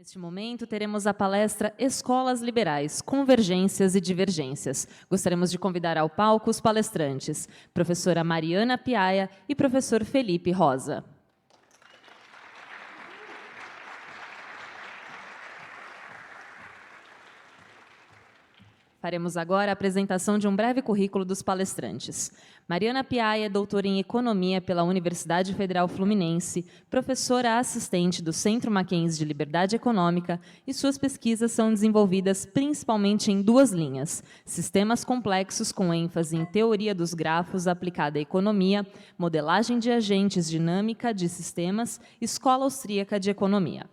Neste momento, teremos a palestra Escolas Liberais, Convergências e Divergências. Gostaríamos de convidar ao palco os palestrantes, professora Mariana Piaia e professor Felipe Rosa. Faremos agora a apresentação de um breve currículo dos palestrantes. Mariana Piaia é doutora em Economia pela Universidade Federal Fluminense, professora assistente do Centro Mackenzie de Liberdade Econômica, e suas pesquisas são desenvolvidas principalmente em duas linhas: sistemas complexos com ênfase em teoria dos grafos aplicada à economia, modelagem de agentes, dinâmica de sistemas, Escola Austríaca de Economia.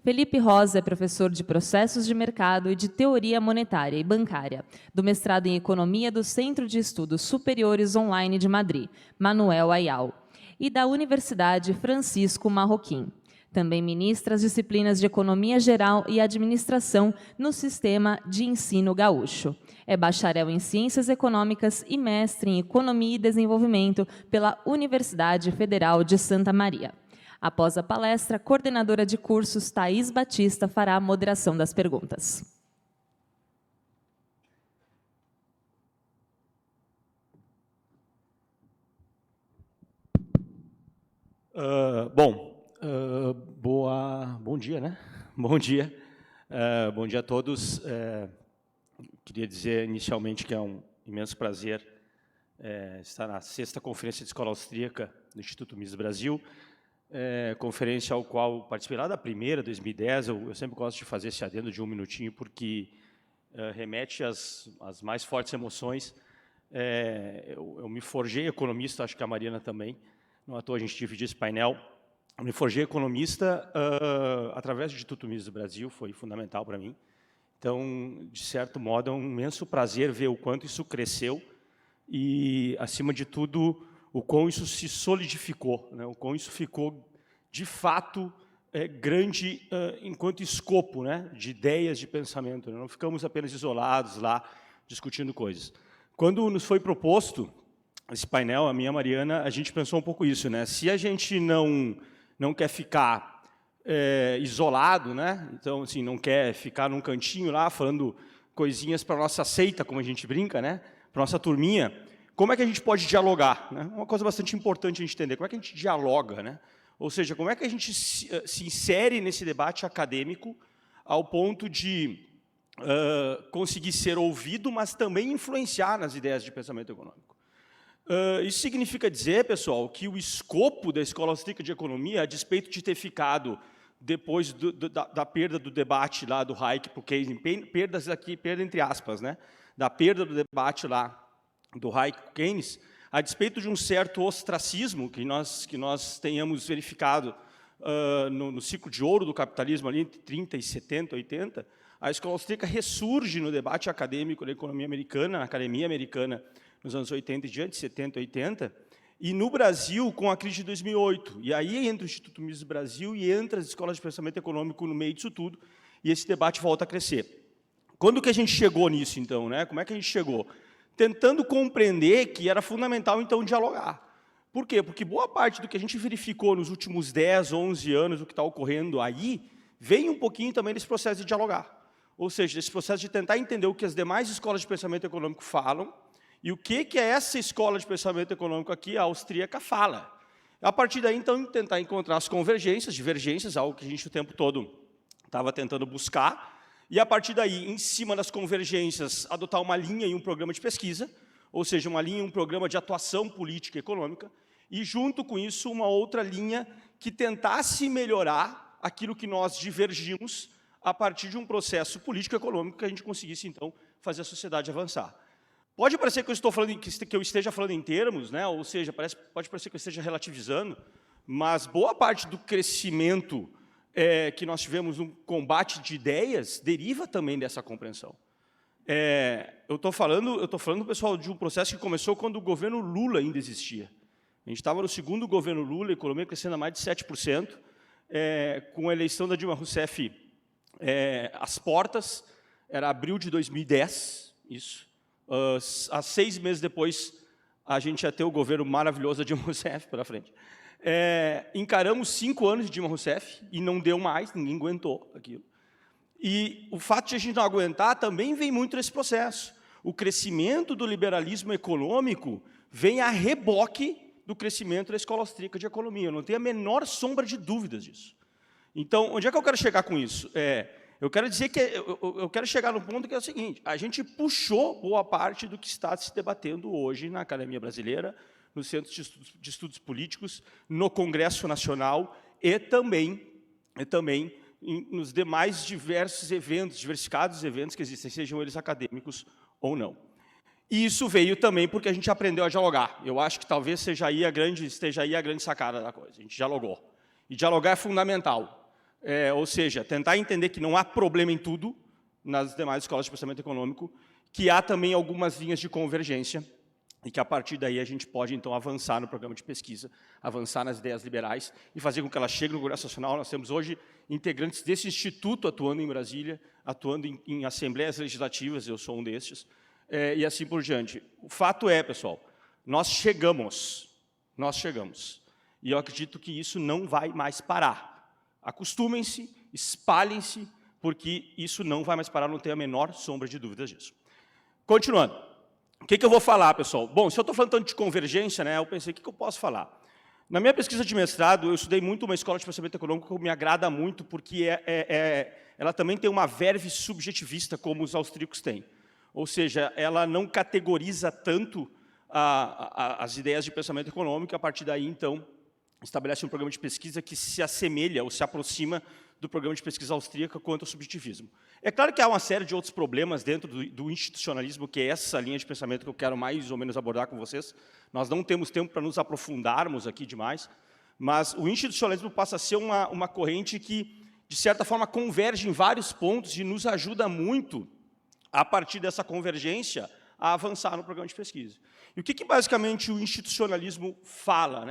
Felipe Rosa é professor de Processos de Mercado e de Teoria Monetária e Bancária, do mestrado em Economia do Centro de Estudos Superiores Online de Madrid, Manuel Ayal, e da Universidade Francisco Marroquim. Também ministra as disciplinas de Economia Geral e Administração no Sistema de Ensino Gaúcho. É bacharel em Ciências Econômicas e mestre em Economia e Desenvolvimento pela Universidade Federal de Santa Maria. Após a palestra, a coordenadora de cursos, Thaís Batista, fará a moderação das perguntas. Bom dia, né? Bom dia. Bom dia a todos. Queria dizer inicialmente que é um imenso prazer estar na 6ª Conferência de Escola Austríaca do Instituto Mises Brasil, conferência ao qual participei lá da primeira, 2010. Eu sempre gosto de fazer esse adendo de um minutinho, porque remete às mais fortes emoções. Eu me forjei economista, acho que a Mariana também, não à toa a gente dividiu esse painel. Eu me forjei economista através do Instituto Mises Brasil, foi fundamental para mim. Então, de certo modo, é um imenso prazer ver o quanto isso cresceu e, acima de tudo, o quão isso se solidificou, né? O quão isso ficou, de fato, grande enquanto escopo, né? De ideias, de pensamento, né? Não ficamos apenas isolados lá, discutindo coisas. Quando nos foi proposto esse painel, a minha Mariana, a gente pensou um pouco isso, né? Se a gente não quer ficar isolado, né? Então, assim, não quer ficar num cantinho lá, falando coisinhas para a nossa seita, como a gente brinca, né? Para a nossa turminha, como é que a gente pode dialogar, né? Uma coisa bastante importante a gente entender, como é que a gente dialoga, né? Ou seja, como é que a gente se insere nesse debate acadêmico ao ponto de conseguir ser ouvido, mas também influenciar nas ideias de pensamento econômico. Isso significa dizer, pessoal, que o escopo da Escola Austríaca de Economia, a despeito de ter ficado, depois da perda do debate lá do Hayek para o Keynes, perdas aqui, perda entre aspas, né? Da perda do debate lá do Hayek para o Keynes, a despeito de um certo ostracismo que nós tenhamos verificado no ciclo de ouro do capitalismo, ali entre 30 e 70, 80, a Escola Austríaca ressurge no debate acadêmico da economia americana, na academia americana, nos anos 80 e diante, 70, 80, e no Brasil, com a crise de 2008. E aí entra o Instituto Mises Brasil e entra as escolas de pensamento econômico no meio disso tudo, e esse debate volta a crescer. Quando que a gente chegou nisso, então, né? Como é que a gente chegou? Tentando compreender que era fundamental, então, dialogar. Por quê? Porque boa parte do que a gente verificou nos últimos 10, 11 anos, o que está ocorrendo aí, vem um pouquinho também desse processo de dialogar. Ou seja, desse processo de tentar entender o que as demais escolas de pensamento econômico falam e o que é essa escola de pensamento econômico aqui, a austríaca, fala. A partir daí, então, tentar encontrar as convergências, divergências, algo que a gente o tempo todo estava tentando buscar, e, a partir daí, em cima das convergências, adotar uma linha e um programa de pesquisa, ou seja, uma linha e um programa de atuação política e econômica, e, junto com isso, uma outra linha que tentasse melhorar aquilo que nós divergimos a partir de um processo político-econômico que a gente conseguisse, então, fazer a sociedade avançar. Pode parecer que eu esteja falando em termos, né? Ou seja, pode parecer que eu esteja relativizando, mas boa parte do crescimento que nós tivemos no combate de ideias deriva também dessa compreensão. Eu estou falando, pessoal, de um processo que começou quando o governo Lula ainda existia. A gente estava no segundo governo Lula, a economia crescendo a mais de 7%, com a eleição da Dilma Rousseff às portas, era abril de 2010, isso. Há 6 meses depois, a gente ia ter o governo maravilhoso da Dilma Rousseff pela frente. Encaramos 5 anos de Dilma Rousseff e não deu mais, ninguém aguentou aquilo. E o fato de a gente não aguentar também vem muito nesse processo. O crescimento do liberalismo econômico vem a reboque do crescimento da Escola Austríaca de Economia. Eu não tenho a menor sombra de dúvidas disso. Então, onde é que eu quero chegar com isso? Eu quero dizer que eu quero chegar no ponto que é o seguinte: a gente puxou boa parte do que está se debatendo hoje na academia brasileira, nos centros de estudos políticos, no Congresso Nacional e também nos demais diversificados eventos que existem, sejam eles acadêmicos ou não. E isso veio também porque a gente aprendeu a dialogar. Eu acho que talvez esteja aí a grande sacada da coisa. A gente dialogou. E dialogar é fundamental. Ou seja, tentar entender que não há problema em tudo, nas demais escolas de pensamento econômico, que há também algumas linhas de convergência, e que, a partir daí, a gente pode, então, avançar no programa de pesquisa, avançar nas ideias liberais e fazer com que elas cheguem no Congresso Nacional. Nós temos hoje integrantes desse instituto atuando em Brasília, atuando em assembleias legislativas, eu sou um destes, e assim por diante. O fato é, pessoal, nós chegamos. E eu acredito que isso não vai mais parar. Acostumem-se, espalhem-se, porque isso não vai mais parar, não tenho a menor sombra de dúvidas disso. Continuando. O que eu vou falar, pessoal? Bom, se eu estou falando tanto de convergência, eu pensei, o que eu posso falar? Na minha pesquisa de mestrado, eu estudei muito uma escola de pensamento econômico que me agrada muito, porque ela também tem uma verve subjetivista, como os austríacos têm. Ou seja, ela não categoriza tanto as ideias de pensamento econômico, a partir daí, então, estabelece um programa de pesquisa que se assemelha ou se aproxima do programa de pesquisa austríaca quanto ao subjetivismo. É claro que há uma série de outros problemas dentro do institucionalismo, que é essa linha de pensamento que eu quero mais ou menos abordar com vocês. Nós não temos tempo para nos aprofundarmos aqui demais, mas o institucionalismo passa a ser uma corrente que, de certa forma, converge em vários pontos e nos ajuda muito, a partir dessa convergência, a avançar no programa de pesquisa. E o que basicamente o institucionalismo fala,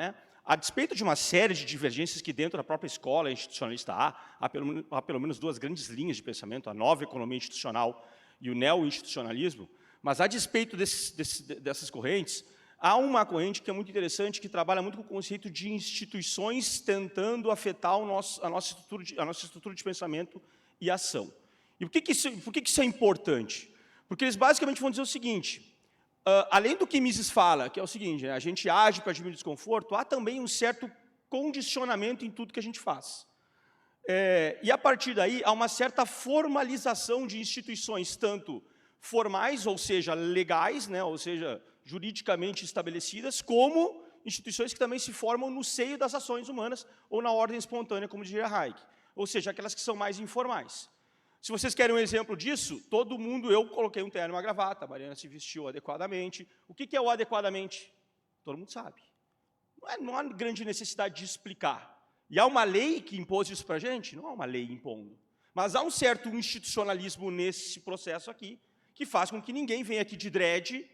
A despeito de uma série de divergências que dentro da própria escola institucionalista há pelo menos 2 grandes linhas de pensamento, a nova economia institucional e o neo-institucionalismo, mas a despeito dessas correntes, há uma corrente que é muito interessante, que trabalha muito com o conceito de instituições tentando afetar a nossa estrutura de pensamento e ação. E por que isso é importante? Porque eles basicamente vão dizer o seguinte: além do que Mises fala, que é o seguinte, a gente age para diminuir o desconforto, há também um certo condicionamento em tudo que a gente faz. E, a partir daí, há uma certa formalização de instituições, tanto formais, ou seja, legais, ou seja, juridicamente estabelecidas, como instituições que também se formam no seio das ações humanas, ou na ordem espontânea, como diria Hayek, ou seja, aquelas que são mais informais. Se vocês querem um exemplo disso, eu coloquei um terno e uma gravata, a Mariana se vestiu adequadamente. O que é o adequadamente? Todo mundo sabe. Não há grande necessidade de explicar. E há uma lei que impôs isso para a gente? Não há uma lei impondo. Mas há um certo institucionalismo nesse processo aqui, que faz com que ninguém venha aqui de dread,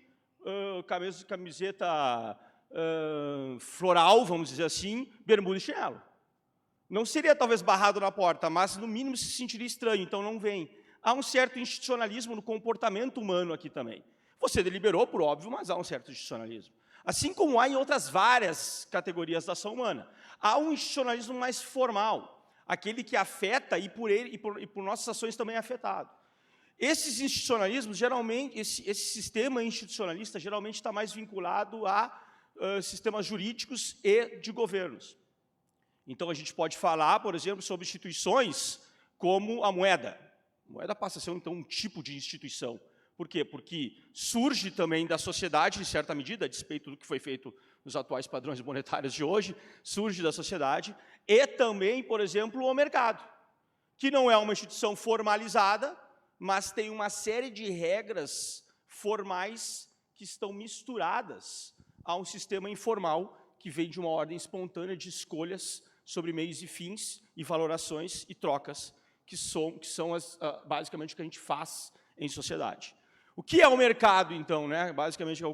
camiseta floral, vamos dizer assim, bermuda e chinelo. Não seria talvez barrado na porta, mas no mínimo se sentiria estranho, então não vem. Há um certo institucionalismo no comportamento humano aqui também. Você deliberou, por óbvio, mas há um certo institucionalismo. Assim como há em outras várias categorias da ação humana. Há um institucionalismo mais formal, aquele que afeta e por nossas ações também é afetado. Esses institucionalismos, geralmente, esse sistema institucionalista geralmente está mais vinculado a sistemas jurídicos e de governos. Então, a gente pode falar, por exemplo, sobre instituições como a moeda. A moeda passa a ser, então, um tipo de instituição. Por quê? Porque surge também da sociedade, em certa medida, a despeito do que foi feito nos atuais padrões monetários de hoje, surge da sociedade, e também, por exemplo, o mercado, que não é uma instituição formalizada, mas tem uma série de regras formais que estão misturadas a um sistema informal que vem de uma ordem espontânea de escolhas sobre meios e fins, e valorações e trocas, que são basicamente o que a gente faz em sociedade. O que é o mercado, então? Basicamente, é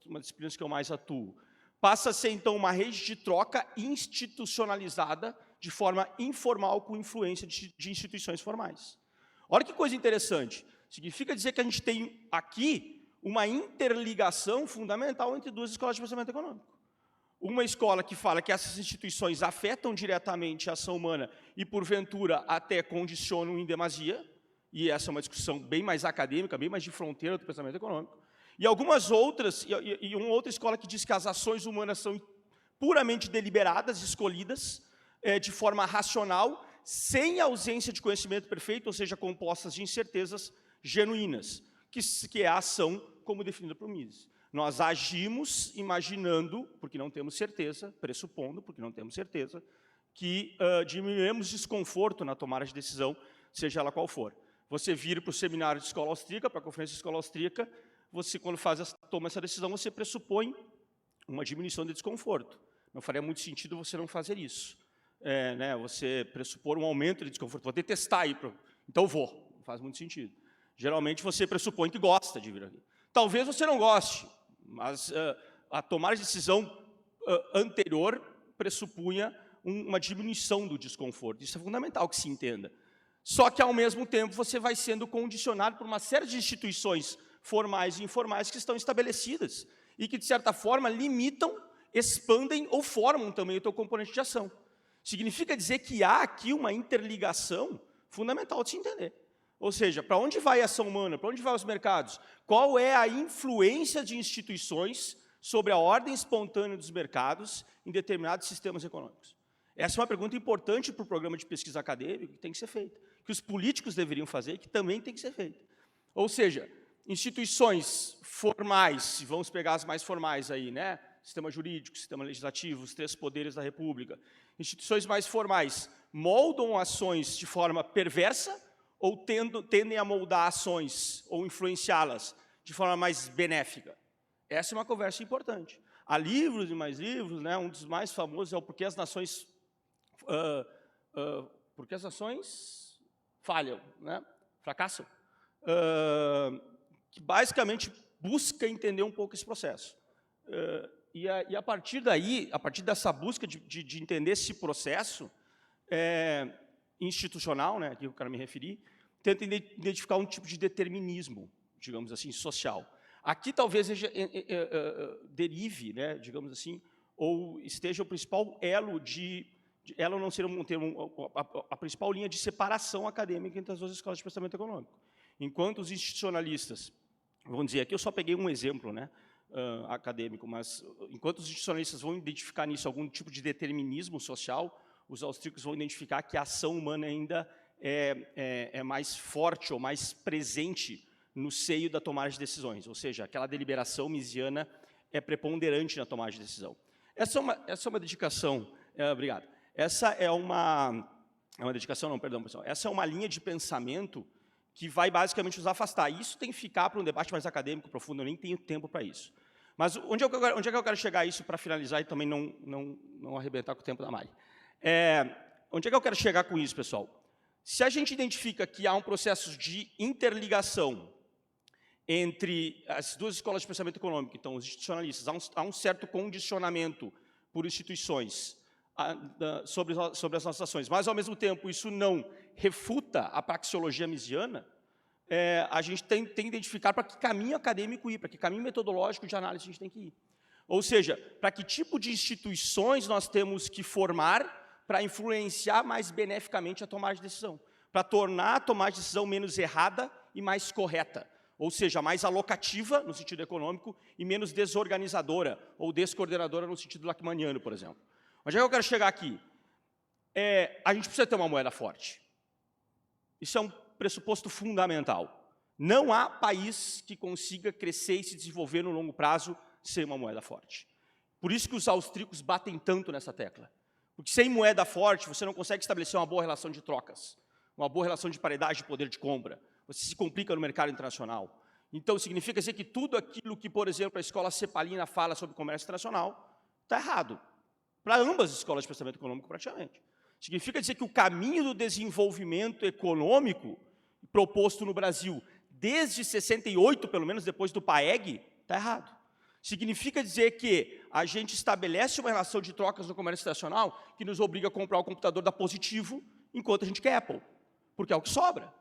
uma disciplina que eu mais atuo. Passa a ser, então, uma rede de troca institucionalizada de forma informal, com influência de instituições formais. Olha que coisa interessante. Significa dizer que a gente tem aqui uma interligação fundamental entre 2 escolas de pensamento econômico. uma escola que fala que essas instituições afetam diretamente a ação humana e, porventura, até condicionam em demasia, e essa é uma discussão bem mais acadêmica, bem mais de fronteira do pensamento econômico, e algumas outras, e uma outra escola que diz que as ações humanas são puramente deliberadas, escolhidas, de forma racional, sem ausência de conhecimento perfeito, ou seja, compostas de incertezas genuínas, que é a ação como definida por Mises. Nós agimos imaginando, porque não temos certeza, pressupondo, porque não temos certeza, que diminuiremos desconforto na tomada de decisão, seja ela qual for. Você vira para o seminário de escola austríaca, para a conferência de escola austríaca, você, quando toma essa decisão, você pressupõe uma diminuição de desconforto. Não faria muito sentido você não fazer isso. Você pressupor um aumento de desconforto. Vou detestar aí, então vou. Não faz muito sentido. Geralmente, você pressupõe que gosta de vir aqui. Talvez você não goste, mas a tomar decisão anterior pressupunha uma diminuição do desconforto. Isso é fundamental que se entenda. Só que, ao mesmo tempo, você vai sendo condicionado por uma série de instituições formais e informais que estão estabelecidas e que, de certa forma, limitam, expandem ou formam também o teu componente de ação. Significa dizer que há aqui uma interligação fundamental de se entender. Ou seja, para onde vai a ação humana, para onde vai os mercados? Qual é a influência de instituições sobre a ordem espontânea dos mercados em determinados sistemas econômicos? Essa é uma pergunta importante para o programa de pesquisa acadêmica, que tem que ser feita, que os políticos deveriam fazer, que também tem que ser feita. Ou seja, instituições formais, vamos pegar as mais formais aí, né? Sistema jurídico, sistema legislativo, os 3 poderes da República. Instituições mais formais moldam ações de forma perversa ou tendem a moldar ações ou influenciá-las de forma mais benéfica? Essa é uma conversa importante. Há livros e mais livros, né? Um dos mais famosos é o Por que as Nações falham, né? Fracassam, que basicamente busca entender um pouco esse processo. E a partir daí, a partir dessa busca de entender esse processo institucional, né, que eu quero me referir, tenta identificar um tipo de determinismo, digamos assim, social. Aqui talvez derive, né, digamos assim, ou esteja o principal elo ela não ser a principal linha de separação acadêmica entre as 2 escolas de pensamento econômico. Enquanto os institucionalistas, vamos dizer, aqui eu só peguei um exemplo, né, acadêmico, mas enquanto os institucionalistas vão identificar nisso algum tipo de determinismo social, os austríacos vão identificar que a ação humana ainda é mais forte ou mais presente no seio da tomada de decisões, ou seja, aquela deliberação misiana é preponderante na tomada de decisão. Essa é uma dedicação, obrigado. Essa é uma dedicação, não, perdão, pessoal. Essa é uma linha de pensamento que vai basicamente nos afastar. Isso tem que ficar para um debate mais acadêmico profundo, eu nem tenho tempo para isso. Mas onde é que eu quero chegar a isso para finalizar e também não arrebentar com o tempo da Mari? Onde é que eu quero chegar com isso, pessoal? Se a gente identifica que há um processo de interligação entre as 2 escolas de pensamento econômico, então os institucionalistas, há um certo condicionamento por instituições sobre as nossas ações, mas, ao mesmo tempo, isso não refuta a praxeologia misiana, a gente tem que identificar para que caminho acadêmico ir, para que caminho metodológico de análise a gente tem que ir. Ou seja, para que tipo de instituições nós temos que formar para influenciar mais beneficamente a tomada de decisão, para tornar a tomada de decisão menos errada e mais correta, ou seja, mais alocativa, no sentido econômico, e menos desorganizadora ou descoordenadora, no sentido lacaniano, por exemplo. Onde é que eu quero chegar aqui? A gente precisa ter uma moeda forte. Isso é um pressuposto fundamental. Não há país que consiga crescer e se desenvolver no longo prazo sem uma moeda forte. Por isso que os austríacos batem tanto nessa tecla. Porque sem moeda forte, você não consegue estabelecer uma boa relação de trocas, uma boa relação de paridade de poder de compra. Você se complica no mercado internacional. Então, significa dizer que tudo aquilo que, por exemplo, a escola Cepalina fala sobre comércio internacional está errado. Para ambas as escolas de pensamento econômico, praticamente. Significa dizer que o caminho do desenvolvimento econômico proposto no Brasil, desde 68, pelo menos depois do PAEG, está errado. Significa dizer que a gente estabelece uma relação de trocas no comércio internacional que nos obriga a comprar o computador da Positivo enquanto a gente quer Apple, porque é o que sobra.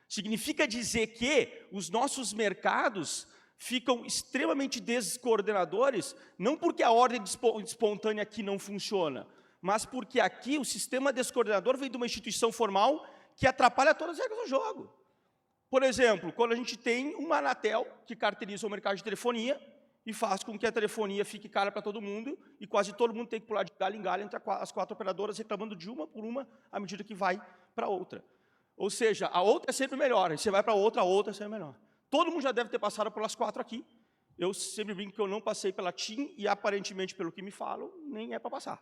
Significa dizer que os nossos mercados ficam extremamente descoordenadores, não porque a ordem espontânea aqui não funciona, mas porque aqui o sistema descoordenador vem de uma instituição formal que atrapalha todas as regras do jogo. Por exemplo, quando a gente tem uma Anatel que caracteriza o mercado de telefonia e faz com que a telefonia fique cara para todo mundo e quase todo mundo tem que pular de galho em galho entre as 4 operadoras, reclamando de uma por uma à medida que vai para outra. Ou seja, a outra é sempre melhor, aí você vai para a outra é sempre melhor. Todo mundo já deve ter passado pelas 4 aqui. Eu sempre brinco que eu não passei pela TIM e, aparentemente, pelo que me falam, nem é para passar.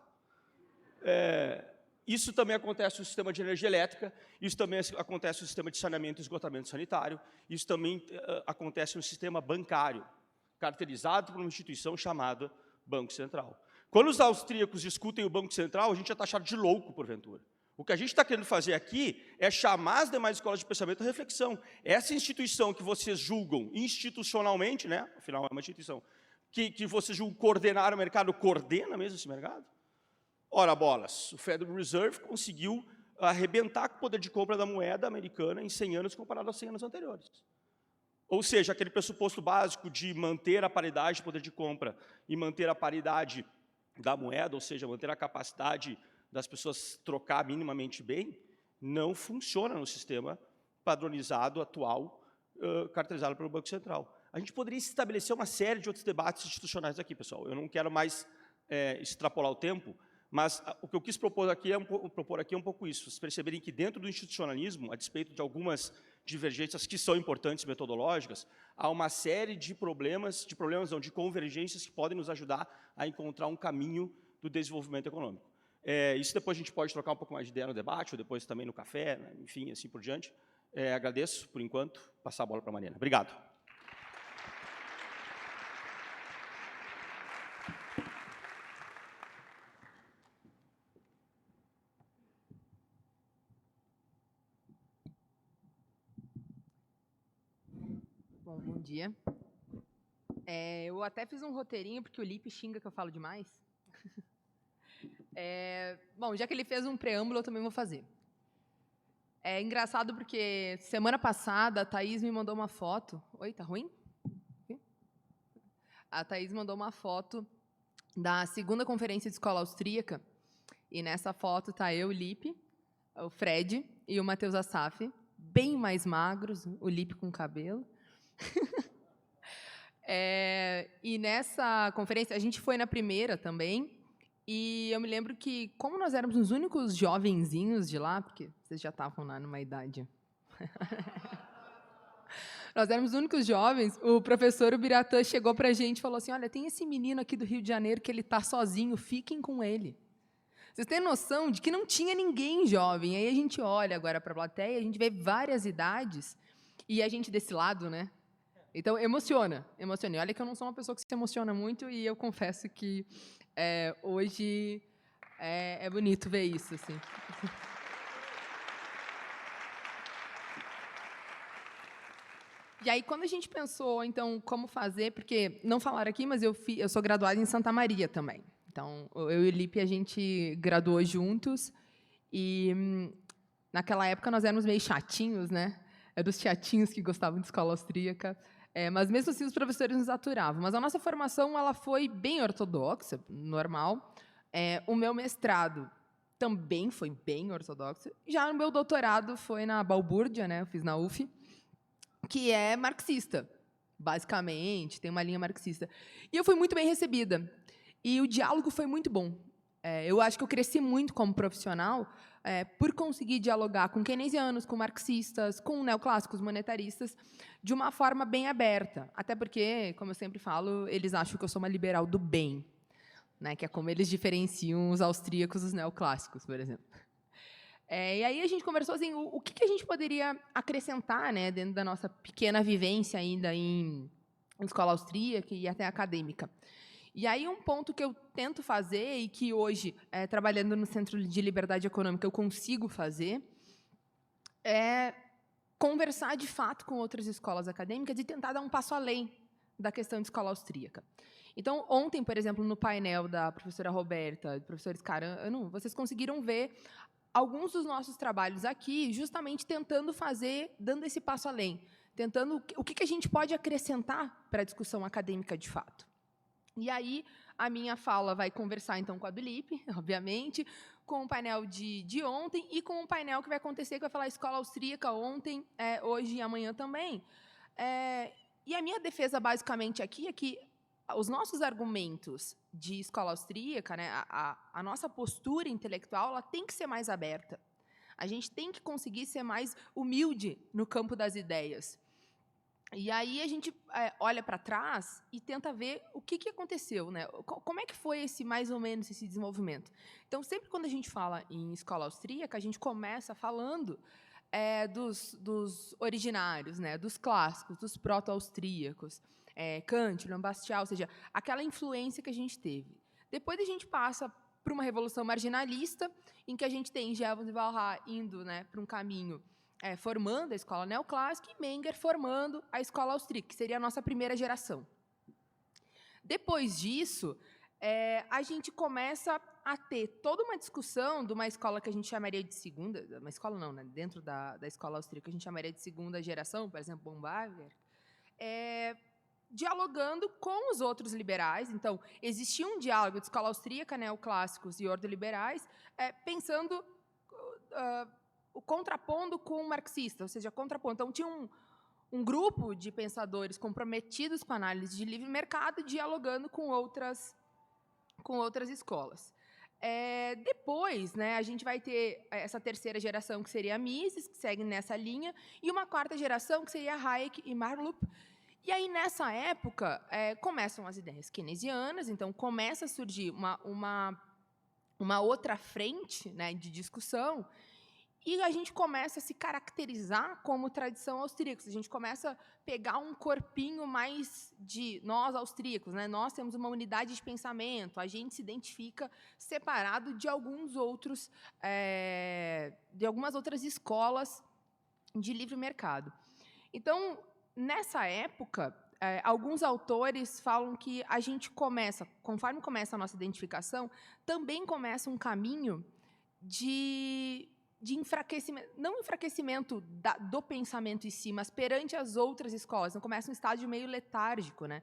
Isso também acontece no sistema de energia elétrica, isso também acontece no sistema de saneamento e esgotamento sanitário, isso também acontece no sistema bancário, caracterizado por uma instituição chamada Banco Central. Quando os austríacos discutem o Banco Central, a gente é taxado de louco, porventura. O que a gente está querendo fazer aqui é chamar as demais escolas de pensamento à reflexão. Essa instituição que vocês julgam institucionalmente, né, afinal é uma instituição, que vocês julgam coordenar o mercado, coordena mesmo esse mercado? Ora, bolas, o Federal Reserve conseguiu arrebentar com o poder de compra da moeda americana em 100 anos comparado aos 100 anos anteriores. Ou seja, aquele pressuposto básico de manter a paridade de poder de compra e manter a paridade da moeda, ou seja, manter a capacidade das pessoas trocar minimamente bem, não funciona no sistema padronizado atual, caracterizado pelo Banco Central. A gente poderia estabelecer uma série de outros debates institucionais aqui, pessoal. Eu não quero mais extrapolar o tempo, mas o que eu quis propor aqui é um pouco isso. Vocês perceberem que dentro do institucionalismo, a despeito de algumas divergências que são importantes metodológicas, há uma série de problemas não, de convergências que podem nos ajudar a encontrar um caminho do desenvolvimento econômico. Isso depois a gente pode trocar um pouco mais de ideia no debate, ou depois também no café, né, enfim, assim por diante. Agradeço, por enquanto, passar a bola para a Mariana. Obrigado. Bom dia. Eu até fiz um roteirinho, porque o Lipe xinga que eu falo demais. Bom, já que ele fez um preâmbulo, eu também vou fazer. É engraçado porque semana passada a Thaís me mandou uma foto. Oi, tá ruim? A Thaís mandou uma foto da 2ª conferência de escola austríaca, e nessa foto tá eu, o Lipe, o Fred e o Matheus Assaf, bem mais magros, o Lipe com cabelo. E nessa conferência, a gente foi na primeira também, e eu me lembro que, como nós éramos os únicos jovenzinhos de lá, porque vocês já estavam lá numa idade... Nós éramos os únicos jovens, o professor Ubiratã chegou para a gente e falou assim, olha, tem esse menino aqui do Rio de Janeiro que ele está sozinho, fiquem com ele. Vocês têm noção de que não tinha ninguém jovem. Aí a gente olha agora para a plateia, a gente vê várias idades, e a gente desse lado, né? Então, emociona. Olha que eu não sou uma pessoa que se emociona muito, e eu confesso que hoje é bonito ver isso, assim. E aí, quando a gente pensou, então, como fazer, porque não falaram aqui, mas eu sou graduada em Santa Maria também. Então, eu e o Lipe, a gente graduou juntos, e naquela época nós éramos meio chatinhos, né? Dos chatinhos que gostavam de escola austríaca, mas mesmo assim os professores nos aturavam. Mas a nossa formação ela foi bem ortodoxa, normal. O meu mestrado também foi bem ortodoxo. Já o meu doutorado foi na Balbúrdia, né? Eu fiz na UF, que é marxista, basicamente, tem uma linha marxista. E eu fui muito bem recebida. E o diálogo foi muito bom. Eu acho que eu cresci muito como profissional por conseguir dialogar com keynesianos, com marxistas, com neoclássicos monetaristas, de uma forma bem aberta. Até porque, como eu sempre falo, eles acham que eu sou uma liberal do bem, né? Que é como eles diferenciam os austríacos dos neoclássicos, por exemplo. E aí a gente conversou assim, o que a gente poderia acrescentar, né, dentro da nossa pequena vivência ainda em escola austríaca e até acadêmica. E aí um ponto que eu tento fazer e que hoje, trabalhando no Centro de Liberdade Econômica, eu consigo fazer, é conversar de fato com outras escolas acadêmicas e tentar dar um passo além da questão de escola austríaca. Então, ontem, por exemplo, no painel da professora Roberta, do professor Scarano, vocês conseguiram ver alguns dos nossos trabalhos aqui, justamente tentando fazer, dando esse passo além, tentando o que a gente pode acrescentar para a discussão acadêmica de fato. E aí, a minha fala vai conversar, então, com a do Lipe, obviamente, com o painel de ontem e com o painel que vai acontecer, que vai falar escola austríaca ontem, hoje e amanhã também. E a minha defesa, basicamente, aqui é que os nossos argumentos de escola austríaca, né, a nossa postura intelectual, ela tem que ser mais aberta. A gente tem que conseguir ser mais humilde no campo das ideias. E aí a gente olha para trás e tenta ver o que aconteceu, né? Como é que foi mais ou menos esse desenvolvimento. Então, sempre quando a gente fala em escola austríaca, a gente começa falando dos originários, né? Dos clássicos, dos proto-austríacos, Kant, Leon Bastiat, ou seja, aquela influência que a gente teve. Depois a gente passa para uma revolução marginalista, em que a gente tem Jevons e Walras indo, né, para um caminho formando a escola neoclássica e Menger formando a escola austríaca, que seria a nossa primeira geração. Depois disso, a gente começa a ter toda uma discussão de uma escola que a gente chamaria de segunda, uma escola não, né? Dentro da escola austríaca, a gente chamaria de segunda geração, por exemplo, Bombardier, dialogando com os outros liberais. Então, existia um diálogo de escola austríaca, neoclássicos e ordoliberais, pensando... contrapondo com o marxista, ou seja, contrapondo. Então, tinha um grupo de pensadores comprometidos com a análise de livre mercado, dialogando com outras escolas. Depois, né, a gente vai ter essa terceira geração, que seria a Mises, que segue nessa linha, e uma quarta geração, que seria Hayek e Marlup. E aí, nessa época, começam as ideias keynesianas, então começa a surgir uma outra frente, né, de discussão, e a gente começa a se caracterizar como tradição austríaca. A gente começa a pegar um corpinho mais de nós austríacos, né? Nós temos uma unidade de pensamento, a gente se identifica separado de alguns outros, de algumas outras escolas de livre mercado. Então, nessa época, alguns autores falam que a gente começa, conforme começa a nossa identificação, também começa um caminho de enfraquecimento, não enfraquecimento do pensamento em si, mas perante as outras escolas. Então, começa um estágio meio letárgico, né,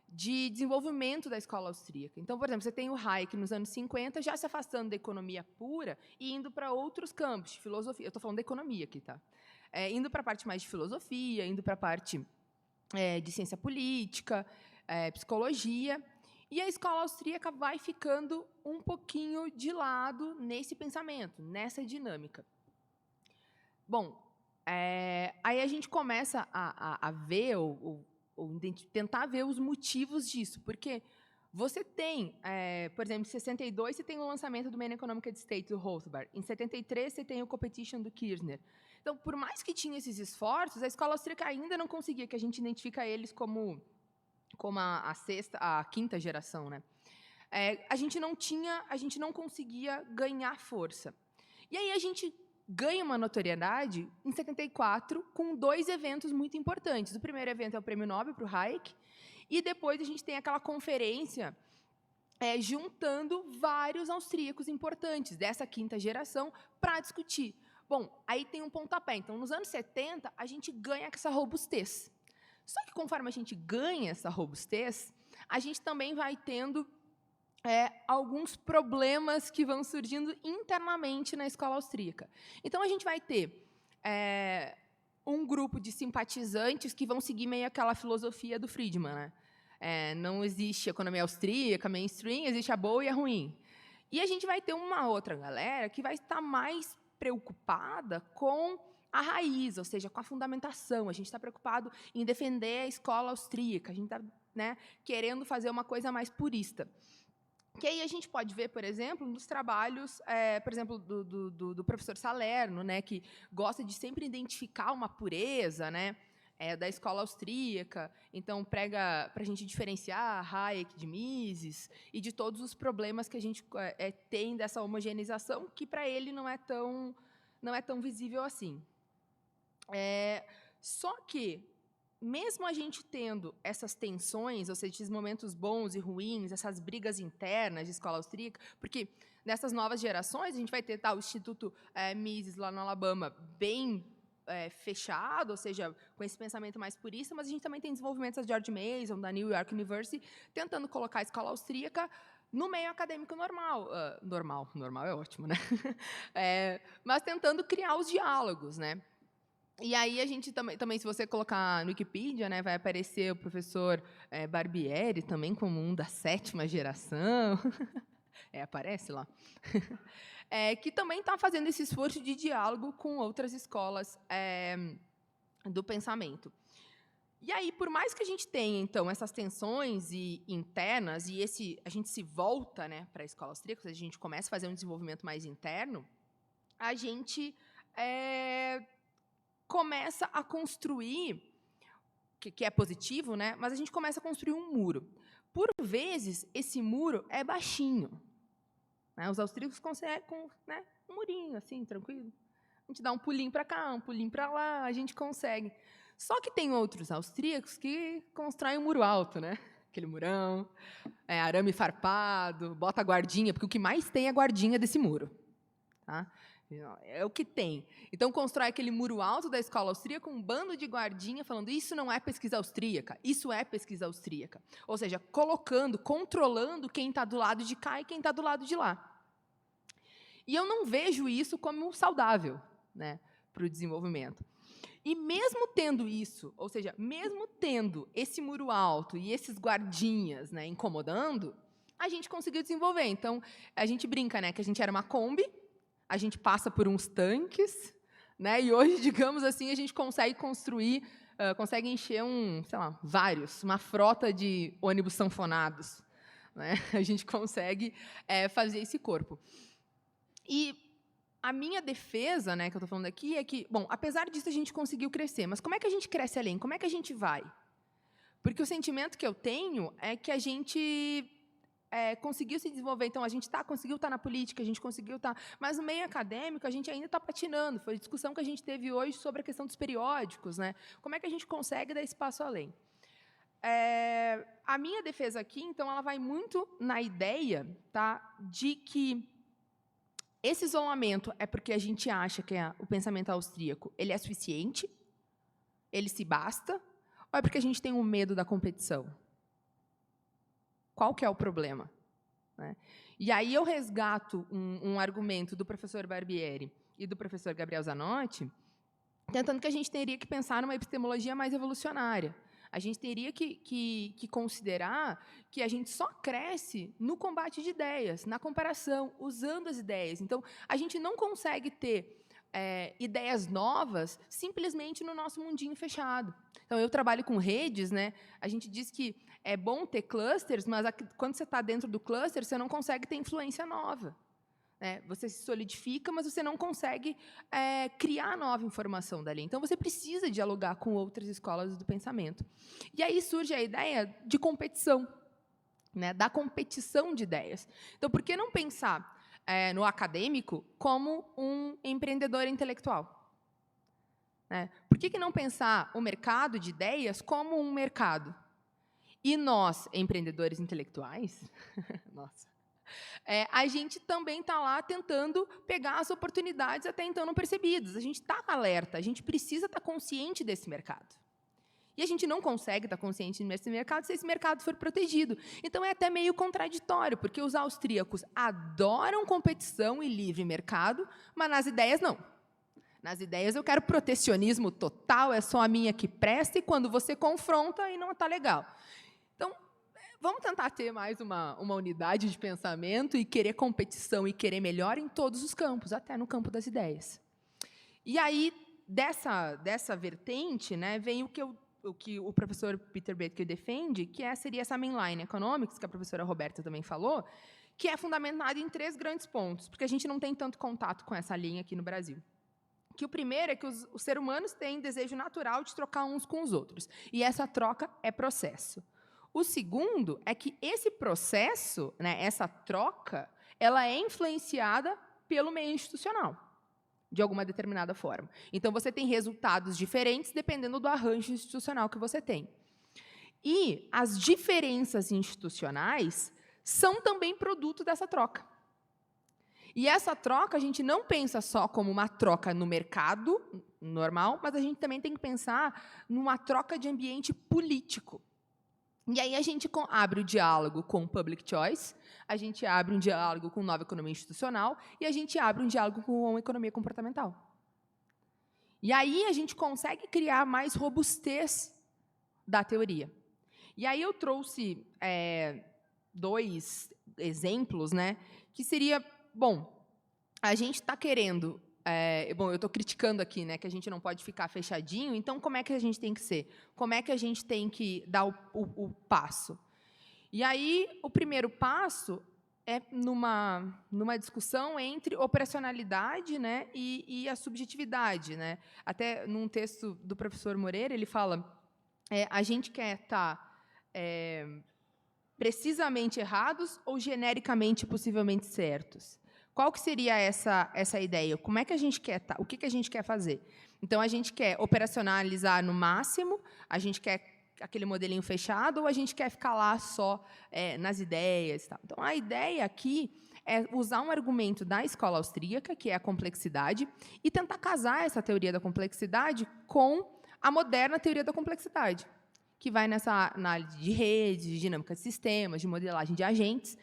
de desenvolvimento da escola austríaca. Então, por exemplo, você tem o Hayek, nos anos 50, já se afastando da economia pura e indo para outros campos, de filosofia. Eu estou falando da economia aqui, tá? Indo para a parte mais de filosofia, indo para a parte de ciência política, psicologia. E a escola austríaca vai ficando um pouquinho de lado nesse pensamento, nessa dinâmica. Bom, aí a gente começa a ver, ou tentar ver os motivos disso, porque você tem, por exemplo, em 62, você tem o lançamento do Main Economic State, do Rothbard. Em 73, você tem o Competition, do Kirchner. Então, por mais que tinha esses esforços, a escola austríaca ainda não conseguia, que a gente identifica eles como a quinta geração, né? A gente não conseguia ganhar força. E aí a gente ganha uma notoriedade em 74 com dois eventos muito importantes. O primeiro evento é o Prêmio Nobel para o Hayek, e depois a gente tem aquela conferência juntando vários austríacos importantes dessa quinta geração para discutir. Bom, aí tem um pontapé. Então, nos anos 70, a gente ganha essa robustez. Só que, conforme a gente ganha essa robustez, a gente também vai tendo alguns problemas que vão surgindo internamente na escola austríaca. Então, a gente vai ter um grupo de simpatizantes que vão seguir meio aquela filosofia do Friedman, né? Não existe economia austríaca, mainstream, existe a boa e a ruim. E a gente vai ter uma outra galera que vai estar mais preocupada com a raiz, ou seja, com a fundamentação. A gente está preocupado em defender a escola austríaca, a gente está, né, querendo fazer uma coisa mais purista. Que aí a gente pode ver, por exemplo, nos trabalhos, por exemplo, do professor Salerno, né, que gosta de sempre identificar uma pureza, né, da escola austríaca, então prega para a gente diferenciar Hayek de Mises e de todos os problemas que a gente tem dessa homogeneização, que para ele não é tão visível assim. Só que, mesmo a gente tendo essas tensões, ou seja, esses momentos bons e ruins, essas brigas internas de escola austríaca, porque nessas novas gerações a gente vai ter o Instituto Mises lá no Alabama bem fechado, ou seja, com esse pensamento mais purista, mas a gente também tem desenvolvimentos da George Mason, da New York University, tentando colocar a escola austríaca no meio acadêmico normal. Normal é ótimo, né? Mas tentando criar os diálogos, né? E aí a gente também, se você colocar no Wikipedia, né, vai aparecer o professor Barbieri, também como um da 7ª geração. Aparece lá. Que também está fazendo esse esforço de diálogo com outras escolas do pensamento. E aí, por mais que a gente tenha, então, essas tensões internas, e a gente se volta, né, para a escola austríaca, a gente começa a fazer um desenvolvimento mais interno, a gente começa a construir, que é positivo, né, mas a gente começa a construir um muro. Por vezes, esse muro é baixinho. Né, os austríacos conseguem um murinho, assim, tranquilo. A gente dá um pulinho para cá, um pulinho para lá, a gente consegue. Só que tem outros austríacos que constroem um muro alto, né? Aquele murão, arame farpado, bota a guardinha, porque o que mais tem é a guardinha desse muro. Tá? É o que tem. Então, constrói aquele muro alto da escola austríaca, um bando de guardinha falando isso não é pesquisa austríaca, isso é pesquisa austríaca. Ou seja, controlando quem está do lado de cá e quem está do lado de lá. E eu não vejo isso como saudável, né, para o desenvolvimento. E mesmo tendo isso, ou seja, mesmo tendo esse muro alto e esses guardinhas, né, incomodando, a gente conseguiu desenvolver. Então, a gente brinca, né, que a gente era uma Kombi, a gente passa por uns tanques, né, e hoje, digamos assim, a gente consegue construir, consegue encher uma frota de ônibus sanfonados. Né, a gente consegue fazer esse corpo. E a minha defesa, né, que eu estou falando aqui, é que, bom, apesar disso, a gente conseguiu crescer. Mas como é que a gente cresce além? Como é que a gente vai? Porque o sentimento que eu tenho é que a gente conseguiu se desenvolver. Então, a gente conseguiu estar na política, a gente conseguiu estar... Mas no meio acadêmico, a gente ainda está patinando. Foi a discussão que a gente teve hoje sobre a questão dos periódicos. Né? Como é que a gente consegue dar esse passo além? A minha defesa aqui, então, ela vai muito na ideia, tá, de que esse isolamento é porque a gente acha que o pensamento austríaco ele é suficiente, ele se basta, ou é porque a gente tem um medo da competição? Qual que é o problema? Né? E aí eu resgato um argumento do professor Barbieri e do professor Gabriel Zanotti, tentando que a gente teria que pensar numa epistemologia mais evolucionária. A gente teria que considerar que a gente só cresce no combate de ideias, na comparação, usando as ideias. Então, a gente não consegue ter ideias novas simplesmente no nosso mundinho fechado. Então, eu trabalho com redes, né? A gente diz que é bom ter clusters, mas quando você está dentro do cluster, você não consegue ter influência nova. Você se solidifica, mas você não consegue criar nova informação dali. Então, você precisa dialogar com outras escolas do pensamento. E aí surge a ideia de competição, né, da competição de ideias. Então, por que não pensar no acadêmico como um empreendedor intelectual? Por que não pensar o mercado de ideias como um mercado? E nós, empreendedores intelectuais, nossa, a gente também está lá tentando pegar as oportunidades até então não percebidas. A gente está alerta, a gente precisa estar consciente desse mercado. E a gente não consegue estar consciente desse mercado se esse mercado for protegido. Então, é até meio contraditório, porque os austríacos adoram competição e livre mercado, mas nas ideias, não. Nas ideias, eu quero protecionismo total, é só a minha que presta, e quando você confronta, aí não está legal. Então, vamos tentar ter mais uma unidade de pensamento e querer competição e querer melhor em todos os campos, até no campo das ideias. E aí, dessa vertente, né, vem o que o professor Peter Bethke defende, que seria essa mainline economics, que a professora Roberta também falou, que é fundamentada em 3 grandes pontos, porque a gente não tem tanto contato com essa linha aqui no Brasil. Que o primeiro é que os seres humanos têm desejo natural de trocar uns com os outros, e essa troca é processo. O segundo é que esse processo, né, essa troca, ela é influenciada pelo meio institucional, de alguma determinada forma. Então, você tem resultados diferentes dependendo do arranjo institucional que você tem. E as diferenças institucionais são também produto dessa troca. E essa troca, a gente não pensa só como uma troca no mercado, normal, mas a gente também tem que pensar numa troca de ambiente político. E aí a gente abre o diálogo com public choice, a gente abre um diálogo com nova economia institucional e a gente abre um diálogo com economia comportamental. E aí a gente consegue criar mais robustez da teoria. E aí eu trouxe 2 exemplos, né, que seria, bom, a gente está querendo, eu estou criticando aqui, né, que a gente não pode ficar fechadinho, então como é que a gente tem que ser? Como é que a gente tem que dar o passo? E aí o primeiro passo é numa discussão entre operacionalidade, né, e a subjetividade, né? Até num texto do professor Moreira, ele fala, a gente quer estar precisamente errados ou genericamente possivelmente certos? Qual que seria essa ideia? Como é que a gente quer estar? O que a gente quer fazer? Então, a gente quer operacionalizar no máximo, a gente quer aquele modelinho fechado, ou a gente quer ficar lá só nas ideias? Tal? Então, a ideia aqui é usar um argumento da escola austríaca, que é a complexidade, e tentar casar essa teoria da complexidade com a moderna teoria da complexidade, que vai nessa análise de redes, de dinâmica de sistemas, de modelagem de agentes,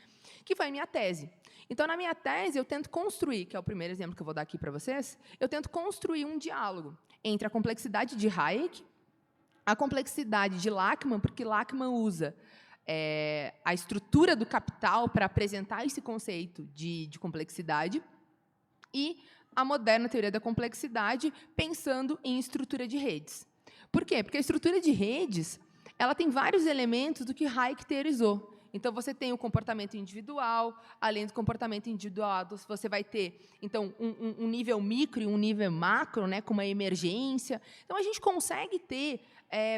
que foi a minha tese. Então, na minha tese, eu tento construir, que é o primeiro exemplo que eu vou dar aqui para vocês, eu tento construir um diálogo entre a complexidade de Hayek, a complexidade de Lachmann, porque Lachmann usa a estrutura do capital para apresentar esse conceito de complexidade, e a moderna teoria da complexidade, pensando em estrutura de redes. Por quê? Porque a estrutura de redes ela tem vários elementos do que Hayek teorizou. Então, você tem o comportamento individual, além do comportamento individual, você vai ter então, um nível micro e um nível macro, né, com uma emergência. Então, a gente consegue ter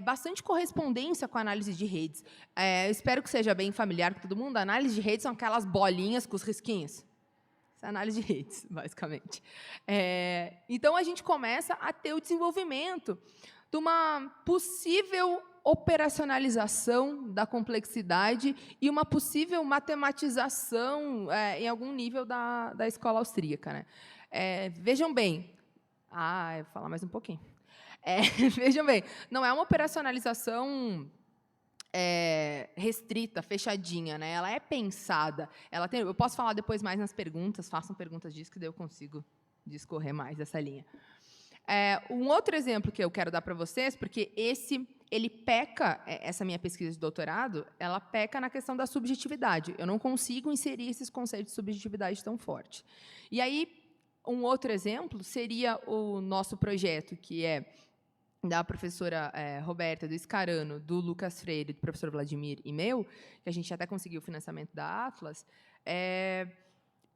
bastante correspondência com a análise de redes. Espero que seja bem familiar com todo mundo. A análise de redes são aquelas bolinhas com os risquinhos. Essa é a análise de redes, basicamente. Então, a gente começa a ter o desenvolvimento de uma possível operacionalização da complexidade e uma possível matematização em algum nível da escola austríaca. Né? Vejam bem. Eu vou falar mais um pouquinho. Vejam bem, não é uma operacionalização restrita, fechadinha, né? Ela é pensada. Eu posso falar depois mais nas perguntas, façam perguntas disso, que daí eu consigo discorrer mais dessa linha. Um outro exemplo que eu quero dar para vocês, porque ele peca, essa minha pesquisa de doutorado, ela peca na questão da subjetividade. Eu não consigo inserir esses conceitos de subjetividade tão forte. E aí, um outro exemplo seria o nosso projeto, que é da professora Roberta, do Scarano, do Lucas Freire, do professor Vladimir e meu, que a gente até conseguiu o financiamento da Atlas,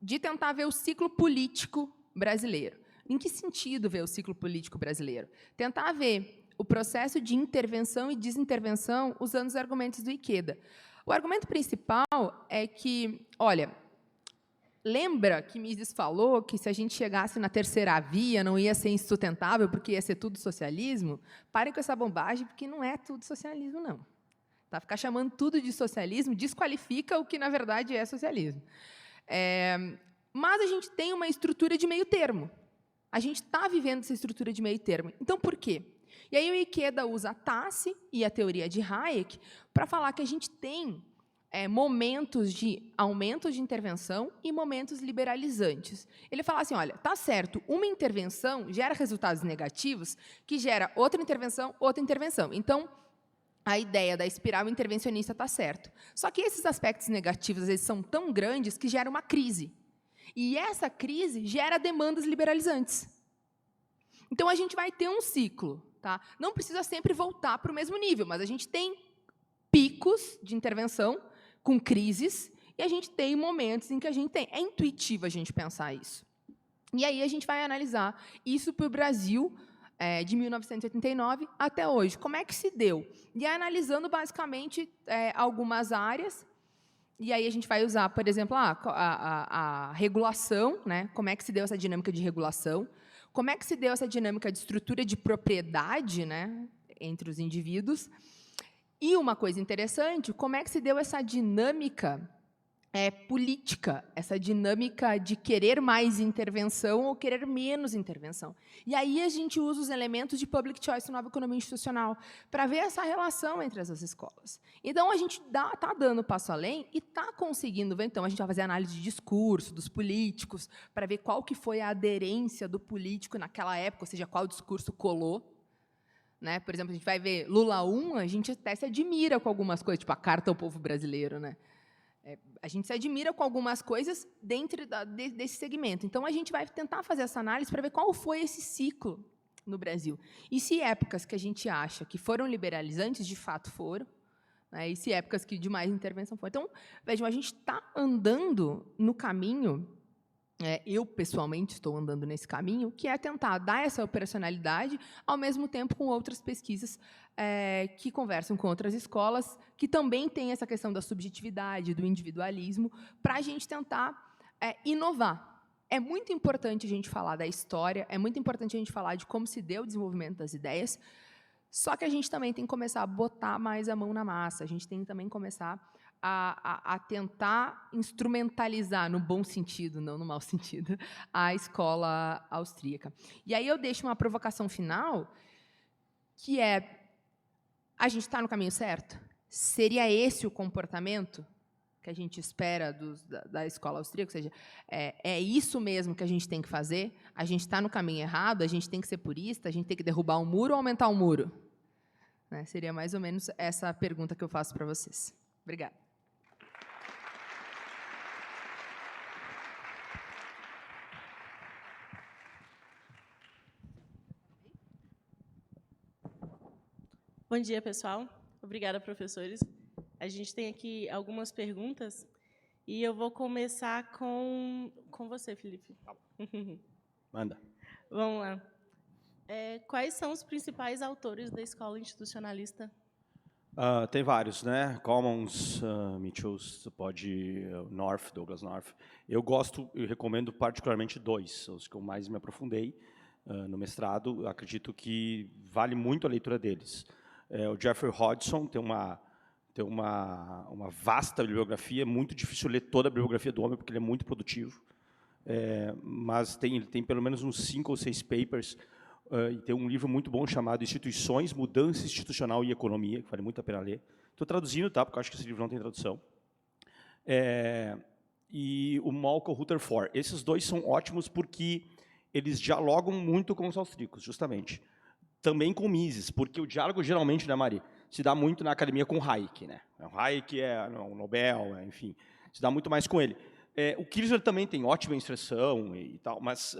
de tentar ver o ciclo político brasileiro. Em que sentido ver o ciclo político brasileiro? Tentar ver o processo de intervenção e desintervenção usando os argumentos do Ikeda. O argumento principal é que, olha, lembra que Mises falou que se a gente chegasse na terceira via não ia ser insustentável porque ia ser tudo socialismo? Parem com essa bombagem, porque não é tudo socialismo, não. Tá? Ficar chamando tudo de socialismo desqualifica o que, na verdade, é socialismo. Mas a gente tem uma estrutura de meio termo. A gente está vivendo essa estrutura de meio termo. Então, por quê? E aí o Ikeda usa a Tassi e a teoria de Hayek para falar que a gente tem momentos de aumento de intervenção e momentos liberalizantes. Ele fala assim, olha, tá certo, uma intervenção gera resultados negativos que gera outra intervenção. Então, a ideia da espiral intervencionista está certo. Só que esses aspectos negativos, às vezes, são tão grandes que geram uma crise. E essa crise gera demandas liberalizantes. Então, a gente vai ter um ciclo. Tá? Não precisa sempre voltar para o mesmo nível, mas a gente tem picos de intervenção com crises e a gente tem momentos em que a gente tem. É intuitivo a gente pensar isso. E aí a gente vai analisar isso para o Brasil de 1989 até hoje. Como é que se deu? E aí, analisando, basicamente, algumas áreas. E aí a gente vai usar, por exemplo, a regulação, né? Como é que se deu essa dinâmica de regulação, como é que se deu essa dinâmica de estrutura de propriedade, né, entre os indivíduos, e uma coisa interessante, como é que se deu essa dinâmica política, essa dinâmica de querer mais intervenção ou querer menos intervenção. E aí a gente usa os elementos de public choice, nova economia institucional, para ver essa relação entre as escolas. Então, a gente está dando passo além e está conseguindo ver. Então, a gente vai fazer análise de discurso dos políticos, para ver qual que foi a aderência do político naquela época, ou seja, qual discurso colou. Né? Por exemplo, a gente vai ver Lula 1, a gente até se admira com algumas coisas, tipo a Carta ao Povo Brasileiro, né? A gente se admira com algumas coisas dentro desse segmento. Então, a gente vai tentar fazer essa análise para ver qual foi esse ciclo no Brasil. E se épocas que a gente acha que foram liberalizantes, de fato foram, né? E se épocas que de mais intervenção foram. Então, vejam, a gente está andando no caminho, eu, pessoalmente, estou andando nesse caminho, que é tentar dar essa operacionalidade, ao mesmo tempo com outras pesquisas que conversam com outras escolas, que também têm essa questão da subjetividade, do individualismo, para a gente tentar inovar. É muito importante a gente falar da história, é muito importante a gente falar de como se deu o desenvolvimento das ideias, só que a gente também tem que começar a botar mais a mão na massa, a gente tem que também começar a tentar instrumentalizar, no bom sentido, não no mau sentido, a escola austríaca. E aí eu deixo uma provocação final, que é: a gente está no caminho certo? Seria esse o comportamento que a gente espera da escola austríaca? Ou seja, é isso mesmo que a gente tem que fazer? A gente está no caminho errado? A gente tem que ser purista? A gente tem que derrubar um muro ou aumentar um muro? Né? Seria mais ou menos essa a pergunta que eu faço para vocês. Obrigada. Bom dia, pessoal. Obrigada, professores. A gente tem aqui algumas perguntas e eu vou começar com você, Felipe. Manda. Vamos lá. Quais são os principais autores da escola institucionalista? Tem vários, né? Commons, Mitchells, North, Douglas North. Eu recomendo particularmente 2, os que eu mais me aprofundei no mestrado. Acredito que vale muito a leitura deles. O Jeffrey Hodgson tem uma vasta bibliografia, é muito difícil ler toda a bibliografia do homem, porque ele é muito produtivo, mas ele tem pelo menos uns 5 ou 6 papers, e tem um livro muito bom chamado Instituições, Mudança Institucional e Economia, que vale muito a pena ler. Estou traduzindo, tá? Porque eu acho que esse livro não tem tradução. E o Malcolm Rutherford. Esses 2 são ótimos porque eles dialogam muito com os austríacos, justamente. Também com Mises, porque o diálogo, geralmente, né, Mari, se dá muito na academia com Hayek. Né? O Hayek é o Nobel, enfim, se dá muito mais com ele. O Kirchner também tem ótima instrução e tal, mas,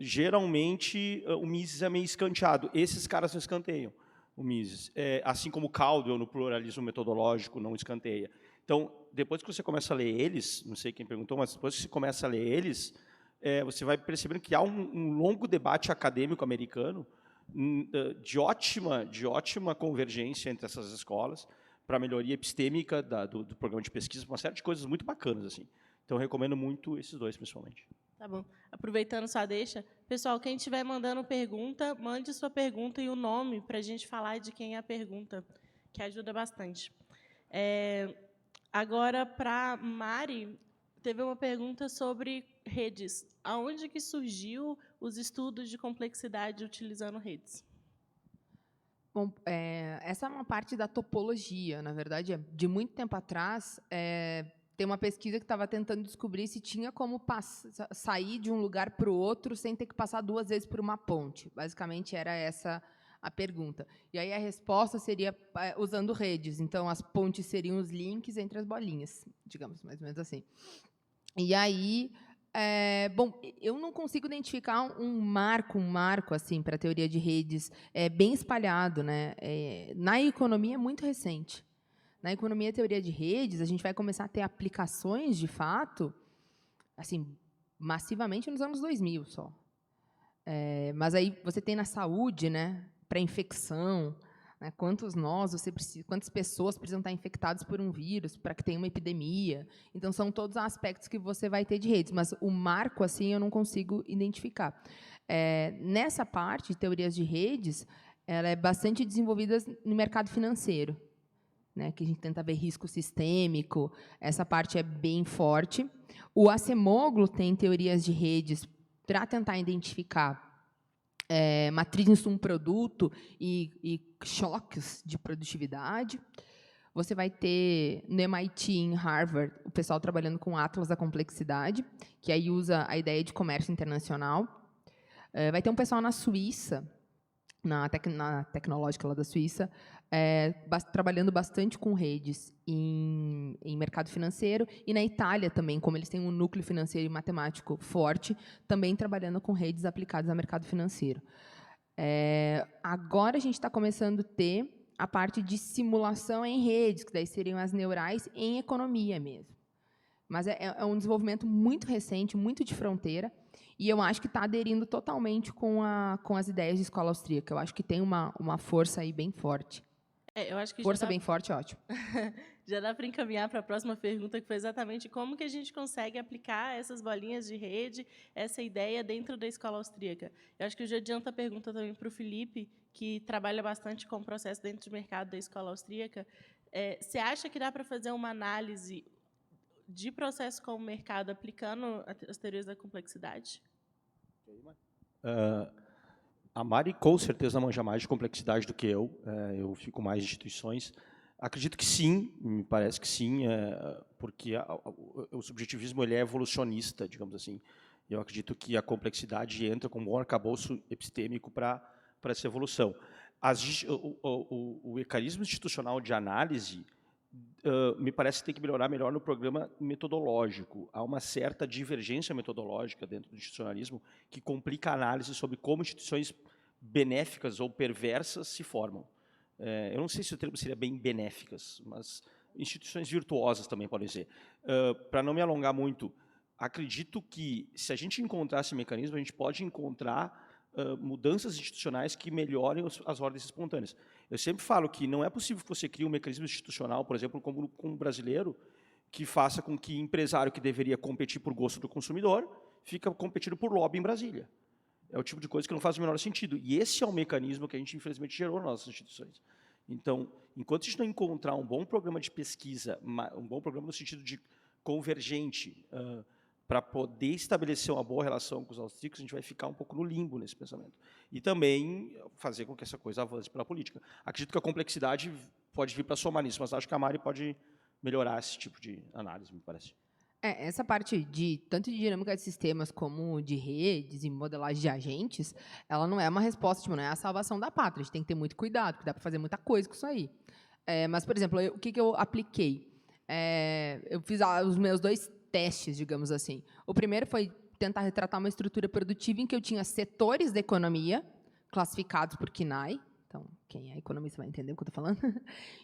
geralmente, o Mises é meio escanteado. Esses caras não escanteiam o Mises. Assim como o Caldwell, no pluralismo metodológico, não escanteia. Então, depois que você começa a ler eles, não sei quem perguntou, mas depois que você começa a ler eles, você vai percebendo que há um longo debate acadêmico americano de ótima convergência entre essas escolas para a melhoria epistêmica do programa de pesquisa, uma série de coisas muito bacanas, assim. Então, eu recomendo muito esses 2, principalmente. Tá bom. Aproveitando sua deixa, pessoal, quem estiver mandando pergunta, mande sua pergunta e o nome para a gente falar de quem é a pergunta, que ajuda bastante. Agora, para Mari, teve uma pergunta sobre redes. Aonde que surgiu os estudos de complexidade utilizando redes? Bom, essa é uma parte da topologia, na verdade. De muito tempo atrás, tem uma pesquisa que estava tentando descobrir se tinha como sair de um lugar para o outro sem ter que passar 2 vezes por uma ponte. Basicamente, era essa a pergunta. E aí a resposta seria usando redes. Então, as pontes seriam os links entre as bolinhas, digamos, mais ou menos assim. E aí, bom, eu não consigo identificar um marco assim para a teoria de redes bem espalhado, né? Na economia é muito recente. Na economia e teoria de redes, a gente vai começar a ter aplicações de fato, assim, massivamente nos anos 2000 só. Mas aí você tem na saúde, né? Para infecção, né, quantas pessoas precisam estar infectadas por um vírus para que tenha uma epidemia. Então, são todos aspectos que você vai ter de redes, mas o marco, assim, eu não consigo identificar. Nessa parte de teorias de redes, ela é bastante desenvolvida no mercado financeiro. né, que a gente tenta ver risco sistêmico, essa parte é bem forte. O Acemoglu tem teorias de redes para tentar identificar matriz insumo-produto e choques de produtividade. Você vai ter, no MIT, em Harvard, o pessoal trabalhando com Atlas da complexidade, que aí usa a ideia de comércio internacional. Vai ter um pessoal na Suíça, na tecnológica lá da Suíça, trabalhando bastante com redes em mercado financeiro, e na Itália também, como eles têm um núcleo financeiro e matemático forte, também trabalhando com redes aplicadas ao mercado financeiro. Agora a gente está começando a ter a parte de simulação em redes, que daí seriam as neurais em economia mesmo. Mas é um desenvolvimento muito recente, muito de fronteira, e eu acho que está aderindo totalmente com as ideias de escola austríaca. Eu acho que tem uma força aí bem forte. Eu acho que força bem forte, ótimo. Já dá para encaminhar para a próxima pergunta, que foi exatamente como que a gente consegue aplicar essas bolinhas de rede, essa ideia dentro da escola austríaca. Eu acho que já adianta a pergunta também para o Felipe, que trabalha bastante com o processo dentro do mercado da escola austríaca. Você acha que dá para fazer uma análise de processo com o mercado aplicando as teorias da complexidade? A Mari, com certeza, manja mais de complexidade do que eu. Eu fico mais em instituições. Acredito que sim, me parece que sim, porque o subjetivismo ele é evolucionista, digamos assim. Eu acredito que a complexidade entra como um arcabouço epistêmico para essa evolução. O mecanismo institucional de análise me parece que tem que melhorar melhor no programa metodológico. Há uma certa divergência metodológica dentro do institucionalismo que complica a análise sobre como instituições benéficas ou perversas se formam. Eu não sei se o termo seria bem benéficas, mas instituições virtuosas também podem ser. Para não me alongar muito, acredito que, se a gente encontrar esse mecanismo, a gente pode encontrar mudanças institucionais que melhorem as ordens espontâneas. Eu sempre falo que não é possível que você crie um mecanismo institucional, por exemplo, como um brasileiro, que faça com que empresário que deveria competir por gosto do consumidor fica competindo por lobby em Brasília. É o tipo de coisa que não faz o menor sentido. E esse é o mecanismo que a gente, infelizmente, gerou nas nossas instituições. Então, enquanto a gente não encontrar um bom programa de pesquisa, um bom programa no sentido de convergente, para poder estabelecer uma boa relação com os austríacos, a gente vai ficar um pouco no limbo nesse pensamento. E também fazer com que essa coisa avance pela política. Acredito que a complexidade pode vir para somar nisso, mas acho que a Mari pode melhorar esse tipo de análise, me parece. Essa parte tanto de dinâmica de sistemas como de redes e modelagem de agentes, ela não é uma resposta, não é a salvação da pátria. A gente tem que ter muito cuidado, porque dá para fazer muita coisa com isso aí. Mas, por exemplo, o que eu apliquei? Eu fiz os meus 2 testes, digamos assim. O primeiro foi tentar retratar uma estrutura produtiva em que eu tinha setores da economia classificados por KNAI. Então, quem é economista vai entender o que eu estou falando.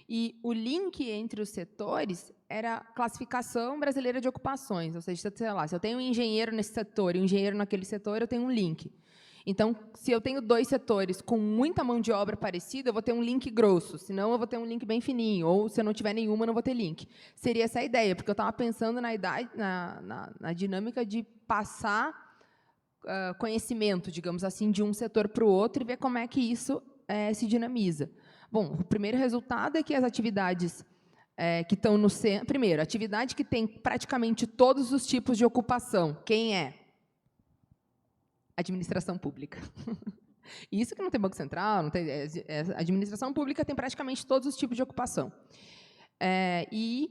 E o link entre os setores era a classificação brasileira de ocupações. Ou seja, sei lá, se eu tenho um engenheiro nesse setor e um engenheiro naquele setor, eu tenho um link. Então, se eu tenho 2 setores com muita mão de obra parecida, eu vou ter um link grosso, senão eu vou ter um link bem fininho, ou se eu não tiver nenhuma, eu não vou ter link. Seria essa a ideia, porque eu estava pensando na dinâmica de passar conhecimento, digamos assim, de um setor para o outro e ver como é que isso se dinamiza. Bom, o primeiro resultado é que as atividades que estão no centro... Primeiro, atividade que tem praticamente todos os tipos de ocupação. Quem é? Administração pública. Isso que não tem Banco Central, não tem, administração pública tem praticamente todos os tipos de ocupação. E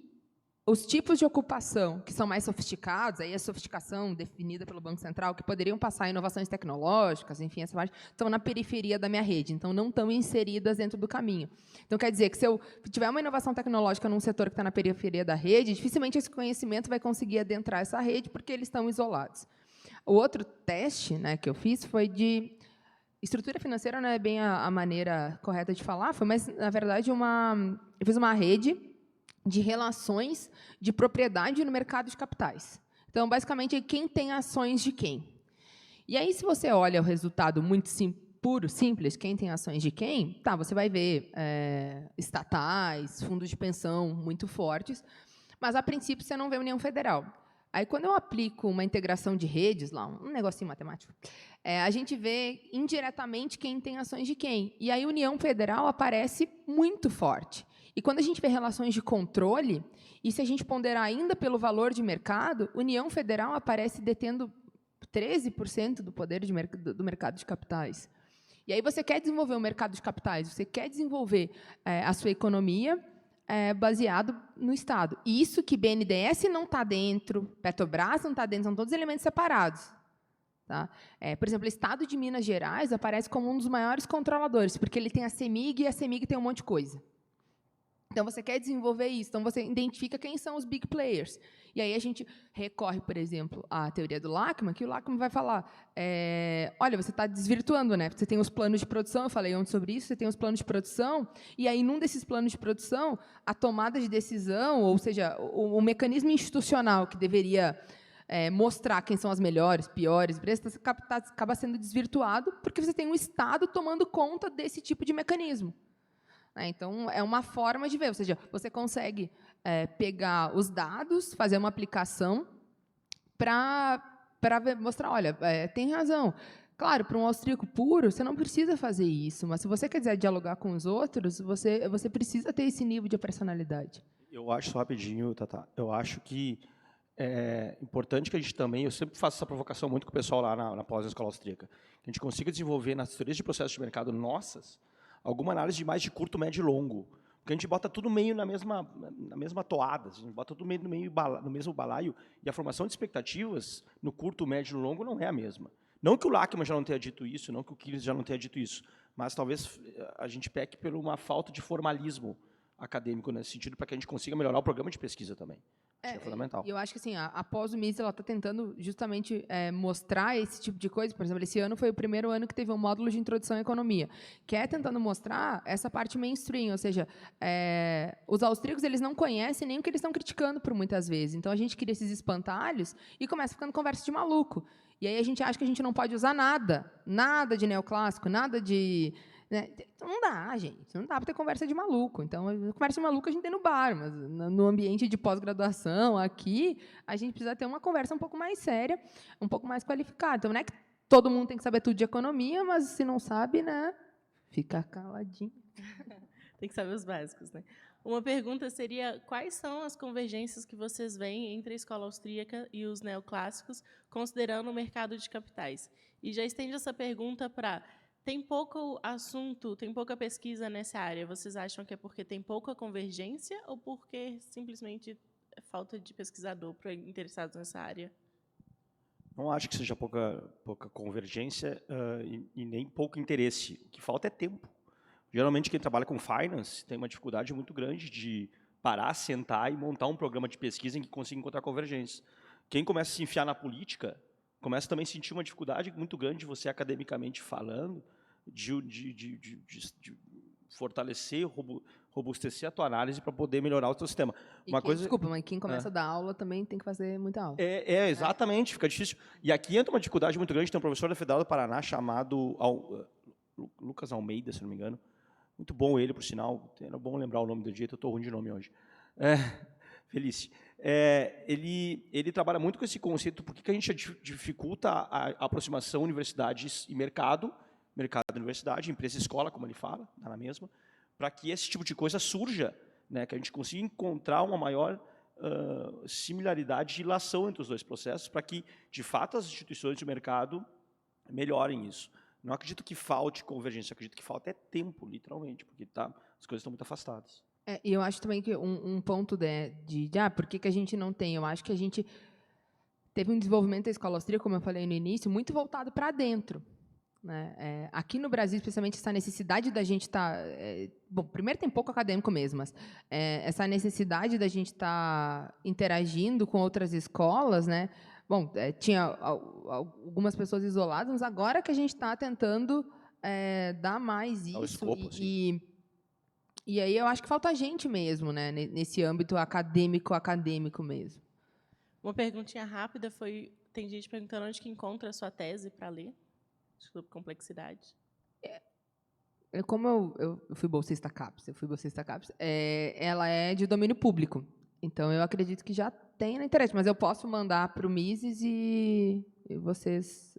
os tipos de ocupação que são mais sofisticados, aí a sofisticação definida pelo Banco Central, que poderiam passar inovações tecnológicas, enfim, essa parte, estão na periferia da minha rede, então não estão inseridas dentro do caminho. Então, quer dizer que se eu tiver uma inovação tecnológica num setor que está na periferia da rede, dificilmente esse conhecimento vai conseguir adentrar essa rede, porque eles estão isolados. O outro teste, né, que eu fiz foi de... Estrutura financeira não é bem a maneira correta de falar, mas, na verdade, eu fiz uma rede de relações de propriedade no mercado de capitais. Então, basicamente, quem tem ações de quem. E aí, se você olha o resultado muito puro, simples, quem tem ações de quem, você vai ver estatais, fundos de pensão muito fortes, mas, a princípio, você não vê União Federal. Aí, quando eu aplico uma integração de redes, lá, um negocinho matemático, a gente vê indiretamente quem tem ações de quem. E aí, a União Federal aparece muito forte. E quando a gente vê relações de controle, e se a gente ponderar ainda pelo valor de mercado, União Federal aparece detendo 13% do poder do mercado de capitais. E aí você quer desenvolver o mercado de capitais, você quer desenvolver a sua economia baseado no Estado. E isso que BNDES não está dentro, Petrobras não está dentro, são todos elementos separados. Tá? Por exemplo, o Estado de Minas Gerais aparece como um dos maiores controladores, porque ele tem a CEMIG e a CEMIG tem um monte de coisa. Então, você quer desenvolver isso, então você identifica quem são os big players. E aí a gente recorre, por exemplo, à teoria do Lachman, que o Lachman vai falar, olha, você está desvirtuando, né? Você tem os planos de produção, eu falei ontem sobre isso, você tem os planos de produção, e aí, num desses planos de produção, a tomada de decisão, ou seja, o mecanismo institucional que deveria mostrar quem são as melhores, piores empresas, acaba sendo desvirtuado, porque você tem um Estado tomando conta desse tipo de mecanismo. Então, é uma forma de ver, ou seja, você consegue pegar os dados, fazer uma aplicação para mostrar, olha, tem razão. Claro, para um austríaco puro, você não precisa fazer isso, mas se você quiser dialogar com os outros, você precisa ter esse nível de operacionalidade. Eu acho, só rapidinho, Tata, eu acho que é importante que a gente também, eu sempre faço essa provocação muito com o pessoal lá na pós-escola austríaca, que a gente consiga desenvolver nas teorias de processos de mercado nossas, alguma análise de mais de curto, médio e longo. Porque a gente bota tudo meio na mesma toada, a gente bota tudo meio no mesmo balaio, e a formação de expectativas no curto, médio e no longo não é a mesma. Não que o Lachman já não tenha dito isso, não que o Keynes já não tenha dito isso, mas talvez a gente peque por uma falta de formalismo acadêmico nesse sentido, para que a gente consiga melhorar o programa de pesquisa também. Acho que é fundamental. E eu acho que assim, após o MIS, ela está tentando justamente mostrar esse tipo de coisa. Por exemplo, esse ano foi o primeiro ano que teve um módulo de introdução à economia, que é tentando mostrar essa parte mainstream, ou seja, os austríacos eles não conhecem nem o que eles estão criticando por muitas vezes. Então a gente cria esses espantalhos e começa ficando conversa de maluco. E aí a gente acha que a gente não pode usar nada de neoclássico, nada de... Né? Não dá, gente. Não dá para ter conversa de maluco. Então, conversa de maluco a gente tem no bar, mas no ambiente de pós-graduação, aqui, a gente precisa ter uma conversa um pouco mais séria, um pouco mais qualificada. Então, não é que todo mundo tem que saber tudo de economia, mas se não sabe, né, fica caladinho. Tem que saber os básicos, né? Uma pergunta seria, quais são as convergências que vocês veem entre a escola austríaca e os neoclássicos, considerando o mercado de capitais? E já estende essa pergunta para... Tem pouco assunto, tem pouca pesquisa nessa área. Vocês acham que é porque tem pouca convergência ou porque simplesmente é falta de pesquisador interessados nessa área? Não acho que seja pouca convergência e nem pouco interesse. O que falta é tempo. Geralmente, quem trabalha com finance tem uma dificuldade muito grande de parar, sentar e montar um programa de pesquisa em que consiga encontrar convergência. Quem começa a se enfiar na política começa também a sentir uma dificuldade muito grande de você, academicamente falando, de fortalecer, robustecer a tua análise para poder melhorar o teu sistema. Desculpa, mas quem começa a dar aula também tem que fazer muita aula. Exatamente, fica difícil. E aqui entra uma dificuldade muito grande. Tem um professor da Federal do Paraná chamado Lucas Almeida, se não me engano. Muito bom ele, por sinal. Era bom lembrar o nome do jeito, eu estou ruim de nome hoje. Felice. Ele trabalha muito com esse conceito, por que a gente dificulta a aproximação universidades e mercado e universidade, empresa e escola, como ele fala, está na mesma, para que esse tipo de coisa surja, né, que a gente consiga encontrar uma maior similaridade de ilação entre os dois processos, para que, de fato, as instituições de mercado melhorem isso. Não acredito que falte convergência, acredito que falta tempo, literalmente, porque as coisas estão muito afastadas. E eu acho também que um ponto por que a gente não tem, eu acho que a gente teve um desenvolvimento da escola austríaca, como eu falei no início, muito voltado para dentro. Né? Aqui no Brasil, especialmente, essa necessidade da gente estar... bom, primeiro tem pouco acadêmico mesmo, mas essa necessidade da gente estar interagindo com outras escolas, né? Bom, tinha algumas pessoas isoladas, mas agora que a gente está tentando dar mais isso. Escopo, E aí eu acho que falta gente mesmo, né, nesse âmbito acadêmico mesmo. Uma perguntinha rápida foi, tem gente perguntando onde que encontra a sua tese para ler, sobre complexidade. Como eu fui bolsista CAPES, ela é de domínio público, então eu acredito que já tem na internet, mas eu posso mandar para o Mises e vocês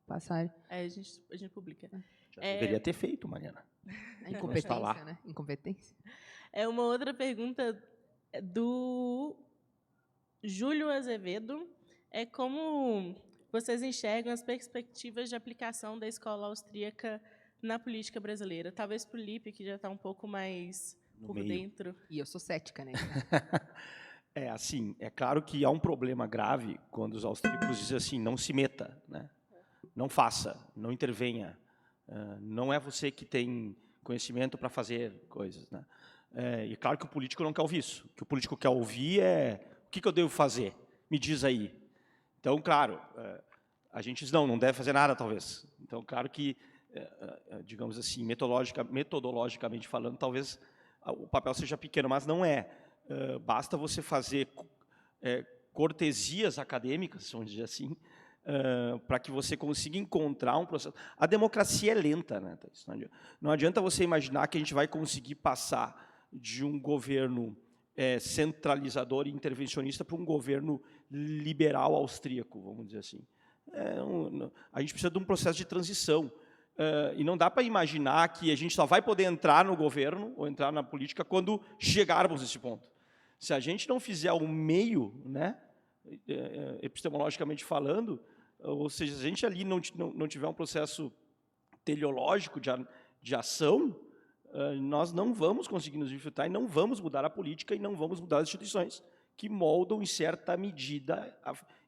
passarem. A gente publica. Já deveria ter feito, Mariana. Incompetência, né? Incompetência. Uma outra pergunta do Júlio Azevedo é como vocês enxergam as perspectivas de aplicação da escola austríaca na política brasileira? Talvez para o Lipe, que já está um pouco mais por dentro. E eu sou cética, né? Assim, é claro que há um problema grave quando os austríacos dizem assim, não se meta, né? Não faça, não intervenha, não é você que tem conhecimento para fazer coisas, né? E claro que o político não quer ouvir isso. O que o político quer ouvir é o que eu devo fazer? Me diz aí. Então, claro, a gente diz não deve fazer nada, talvez. Então, claro que, digamos assim, metodologicamente falando, talvez o papel seja pequeno, mas não é. Basta você fazer cortesias acadêmicas, vamos dizer assim, para que você consiga encontrar um processo. A democracia é lenta, né? Não adianta você imaginar que a gente vai conseguir passar de um governo centralizador e intervencionista para um governo liberal austríaco, vamos dizer assim. A gente precisa de um processo de transição. E não dá para imaginar que a gente só vai poder entrar no governo ou entrar na política quando chegarmos nesse ponto. Se a gente não fizer o meio, né, epistemologicamente falando, ou seja, se a gente ali não tiver um processo teleológico de ação, nós não vamos conseguir nos infiltrar e não vamos mudar a política e não vamos mudar as instituições que moldam, em certa medida,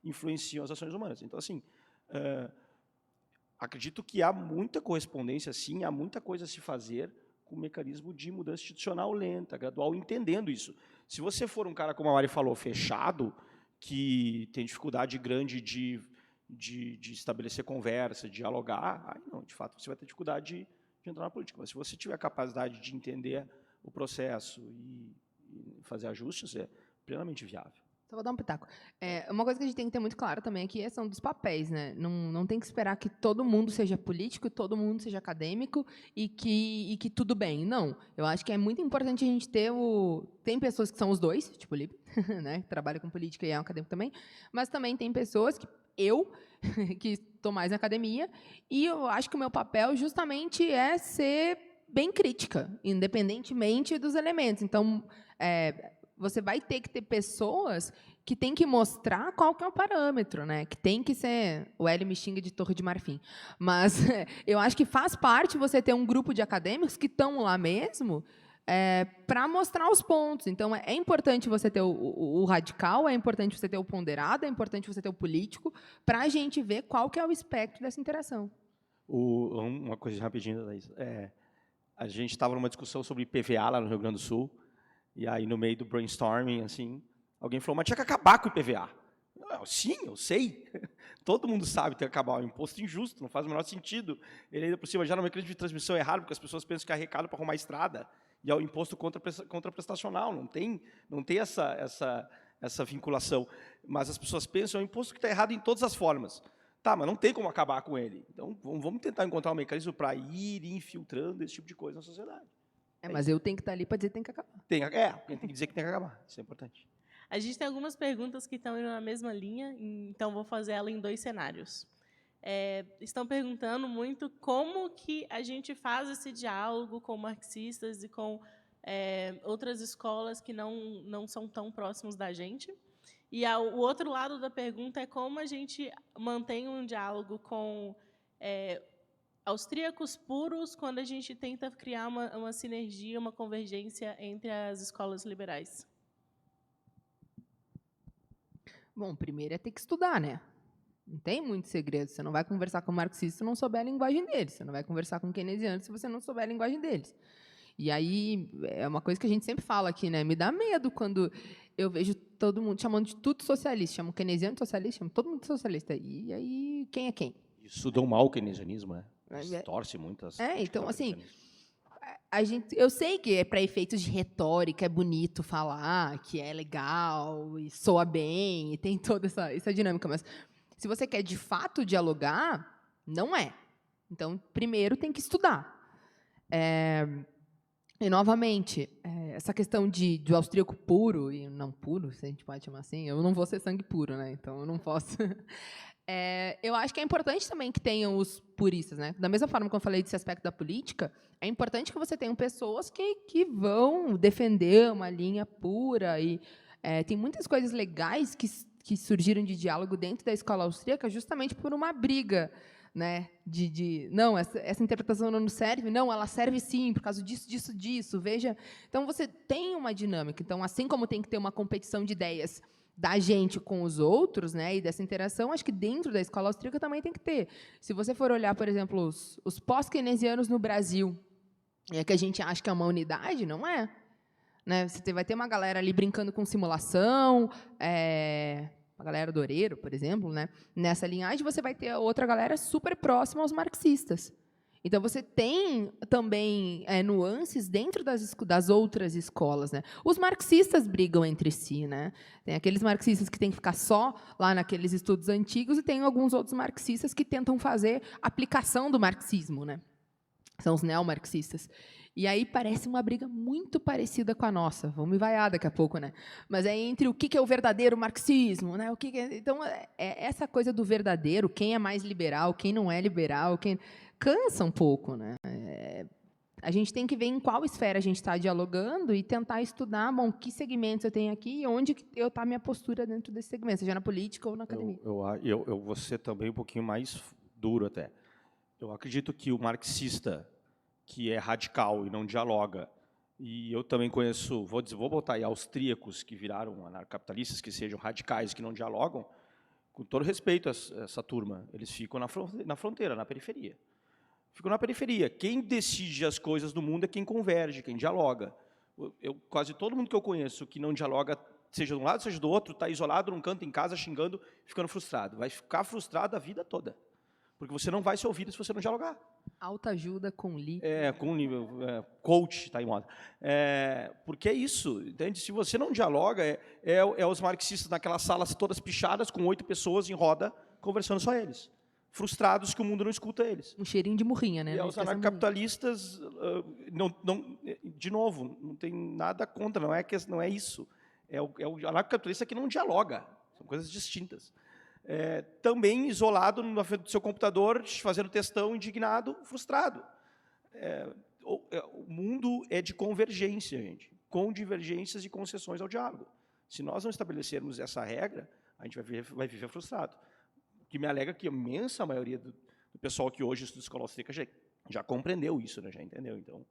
influenciam as ações humanas. Então, assim, acredito que há muita correspondência, sim, há muita coisa a se fazer com o mecanismo de mudança institucional lenta, gradual, entendendo isso. Se você for um cara, como a Mari falou, fechado, que tem dificuldade grande de estabelecer conversa, de dialogar, aí não, de fato, você vai ter dificuldade de entrar na política. Mas se você tiver a capacidade de entender o processo e fazer ajustes, é plenamente viável. Só vou dar um pitaco. Uma coisa que a gente tem que ter muito claro também aqui são dos papéis, né? Não tem que esperar que todo mundo seja político, todo mundo seja acadêmico e que tudo bem. Não. Eu acho que é muito importante a gente ter Tem pessoas que são os dois, tipo o Lipe, né? Que trabalha com política e é um acadêmico também, mas também tem pessoas que estou mais na academia, e eu acho que o meu papel justamente é ser bem crítica, independentemente dos elementos. Então, você vai ter que ter pessoas que têm que mostrar qual que é o parâmetro, né? Que tem que ser... O Hélio me xinga de Torre de Marfim. Mas eu acho que faz parte você ter um grupo de acadêmicos que estão lá mesmo para mostrar os pontos. Então, é importante você ter o radical, é importante você ter o ponderado, é importante você ter o político, para a gente ver qual que é o espectro dessa interação. Uma coisa rapidinho, Thaís. A gente estava numa discussão sobre IPVA lá no Rio Grande do Sul, e aí, no meio do brainstorming, assim, alguém falou, mas tinha que acabar com o IPVA. Sim, eu sei. Todo mundo sabe que tem que acabar. É um imposto injusto, não faz o menor sentido. Ele ainda por cima já no mecanismo de transmissão errado, porque as pessoas pensam que é arrecado para arrumar estrada. E é o imposto contraprestacional, não tem essa vinculação. Mas as pessoas pensam, é um imposto que está errado em todas as formas. Tá, mas não tem como acabar com ele. Então, vamos tentar encontrar um mecanismo para ir infiltrando esse tipo de coisa na sociedade. Mas eu tenho que estar ali para dizer que tem que acabar. Tem que dizer que tem que acabar. Isso é importante. A gente tem algumas perguntas que estão indo na mesma linha, então vou fazer ela em 2 cenários. Estão perguntando muito como que a gente faz esse diálogo com marxistas e com outras escolas que não são tão próximos da gente. E o outro lado da pergunta é como a gente mantém um diálogo com austríacos puros quando a gente tenta criar uma sinergia, uma convergência entre as escolas liberais. Bom, primeiro é ter que estudar, né? Não tem muito segredo. Você não vai conversar com marxista se não souber a linguagem deles. Você não vai conversar com keynesiano se você não souber a linguagem deles. E aí, é uma coisa que a gente sempre fala aqui, né? Me dá medo quando eu vejo todo mundo chamando de tudo socialista. Chamam keynesiano de socialista, chamam todo mundo de socialista. E aí, quem é quem? Estudam mal o keynesianismo, né? Torce muito as então, assim, eu sei que para efeitos de retórica é bonito falar, que é legal, e soa bem, e tem toda essa dinâmica, mas se você quer, de fato, dialogar, não é. Então, primeiro tem que estudar. E, novamente, essa questão do austríaco puro e não puro, se a gente pode chamar assim, eu não vou ser sangue puro, né? Então eu não posso. Eu acho que é importante também que tenham os puristas, né? Da mesma forma que eu falei desse aspecto da política, é importante que você tenha pessoas que vão defender uma linha pura e tem muitas coisas legais que surgiram de diálogo dentro da escola austríaca justamente por uma briga, né, não, essa interpretação não serve, não, ela serve sim, por causa disso, veja. Então, você tem uma dinâmica. Então, assim como tem que ter uma competição de ideias da gente com os outros, né, e dessa interação, acho que dentro da escola austríaca também tem que ter. Se você for olhar, por exemplo, os pós-keynesianos no Brasil, que a gente acha que é uma unidade, não é. Né? Você vai ter uma galera ali brincando com simulação, a galera do Oreiro, por exemplo, né? Nessa linhagem, você vai ter outra galera super próxima aos marxistas. Então, você tem também nuances dentro das outras escolas. Né? Os marxistas brigam entre si. Né? Tem aqueles marxistas que têm que ficar só lá naqueles estudos antigos e tem alguns outros marxistas que tentam fazer aplicação do marxismo. Né? São os neomarxistas. E aí parece uma briga muito parecida com a nossa. Vamos me vaiar daqui a pouco, né? Mas é entre o que é o verdadeiro marxismo, né? Então, essa coisa do verdadeiro, quem é mais liberal, quem não é liberal, cansa um pouco, né? A gente tem que ver em qual esfera a gente está dialogando e tentar estudar, bom, que segmentos eu tenho aqui e onde eu está a minha postura dentro desse segmento, seja na política ou na academia. Eu vou ser também um pouquinho mais duro até. Eu acredito que o marxista que é radical e não dialoga, e eu também conheço, vou botar aí austríacos que viraram anarcapitalistas, que sejam radicais, que não dialogam, com todo respeito a essa turma, eles ficam na fronteira, na periferia. Ficam na periferia. Quem decide as coisas do mundo é quem converge, quem dialoga. Quase todo mundo que eu conheço que não dialoga, seja de um lado, seja do outro, está isolado num canto em casa, xingando, ficando frustrado. Vai ficar frustrado a vida toda. Porque você não vai ser ouvido se você não dialogar. Autoajuda com Lee. Com nível coach, está em moda. Porque é isso, entende? Se você não dialoga, os marxistas naquelas salas todas pichadas, com 8 pessoas em roda, conversando só eles. Frustrados que o mundo não escuta eles. Um cheirinho de murrinha, né? E os anarcapitalistas, de novo, não tem nada contra, não é isso. É o anarcapitalista que não dialoga, são coisas distintas. Também isolado na frente do seu computador, fazendo textão, indignado, frustrado. O mundo é de convergência, gente, com divergências e concessões ao diálogo. Se nós não estabelecermos essa regra, a gente vai viver frustrado. O que me alega que a imensa maioria do pessoal que hoje estuda escola austríaca já compreendeu isso, né, já entendeu. Então,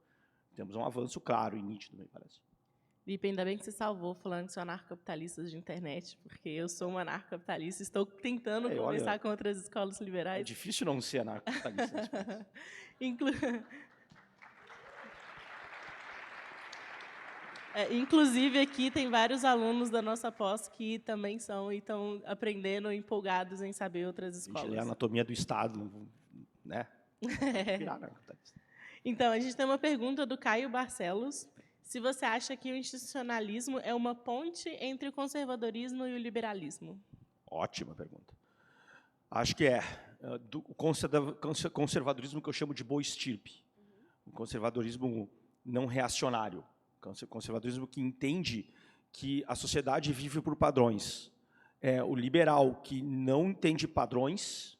temos um avanço claro e nítido, me parece. Lipe, ainda bem que você salvou falando que são anarcapitalistas de internet, porque eu sou uma anarcapitalista, estou tentando conversar com outras escolas liberais. É difícil não ser anarcapitalista. Inclusive, aqui tem vários alunos da nossa pós que também são e estão aprendendo, empolgados em saber outras escolas. A gente lê a anatomia do Estado, né? Virar anarcapitalista. Então, a gente tem uma pergunta do Caio Barcelos. Se você acha que o institucionalismo é uma ponte entre o conservadorismo e o liberalismo? Ótima pergunta. Acho que do conservadorismo que eu chamo de boa estirpe. O conservadorismo não reacionário. O conservadorismo que entende que a sociedade vive por padrões. O liberal que não entende padrões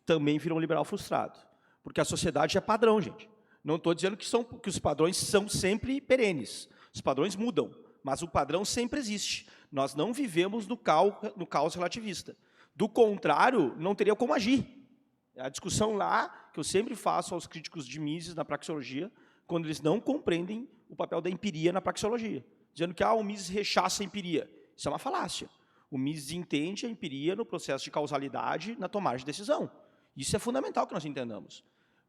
também vira um liberal frustrado. Porque a sociedade é padrão, gente. Não estou dizendo que os padrões são sempre perenes. Os padrões mudam, mas o padrão sempre existe. Nós não vivemos no caos relativista. Do contrário, não teria como agir. A discussão lá, que eu sempre faço aos críticos de Mises na praxeologia, quando eles não compreendem o papel da empiria na praxeologia. Dizendo que o Mises rechaça a empiria. Isso é uma falácia. O Mises entende a empiria no processo de causalidade na tomada de decisão. Isso é fundamental que nós entendamos.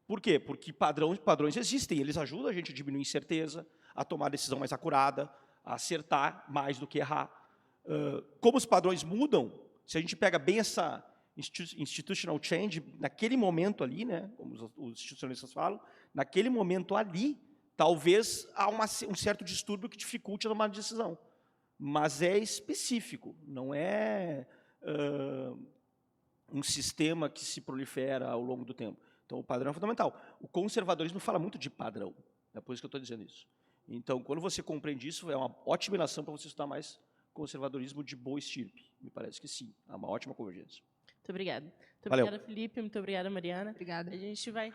Por quê? Porque padrões existem, eles ajudam a gente a diminuir incerteza, a tomar decisão mais acurada, a acertar mais do que errar. Como os padrões mudam, se a gente pega bem essa institutional change, naquele momento ali, né, como os institucionalistas falam, naquele momento ali, talvez há um certo distúrbio que dificulte a tomada de decisão. Mas é específico, não é um sistema que se prolifera ao longo do tempo. Então, o padrão é fundamental. O conservadorismo fala muito de padrão, é por isso que eu estou dizendo isso. Então, quando você compreende isso, é uma ótima ilação para você estudar mais conservadorismo de boa estirpe. Me parece que sim, é uma ótima convergência. Muito obrigada. Muito Valeu. obrigada, Felipe. Muito obrigada, Mariana. Obrigada. A gente vai...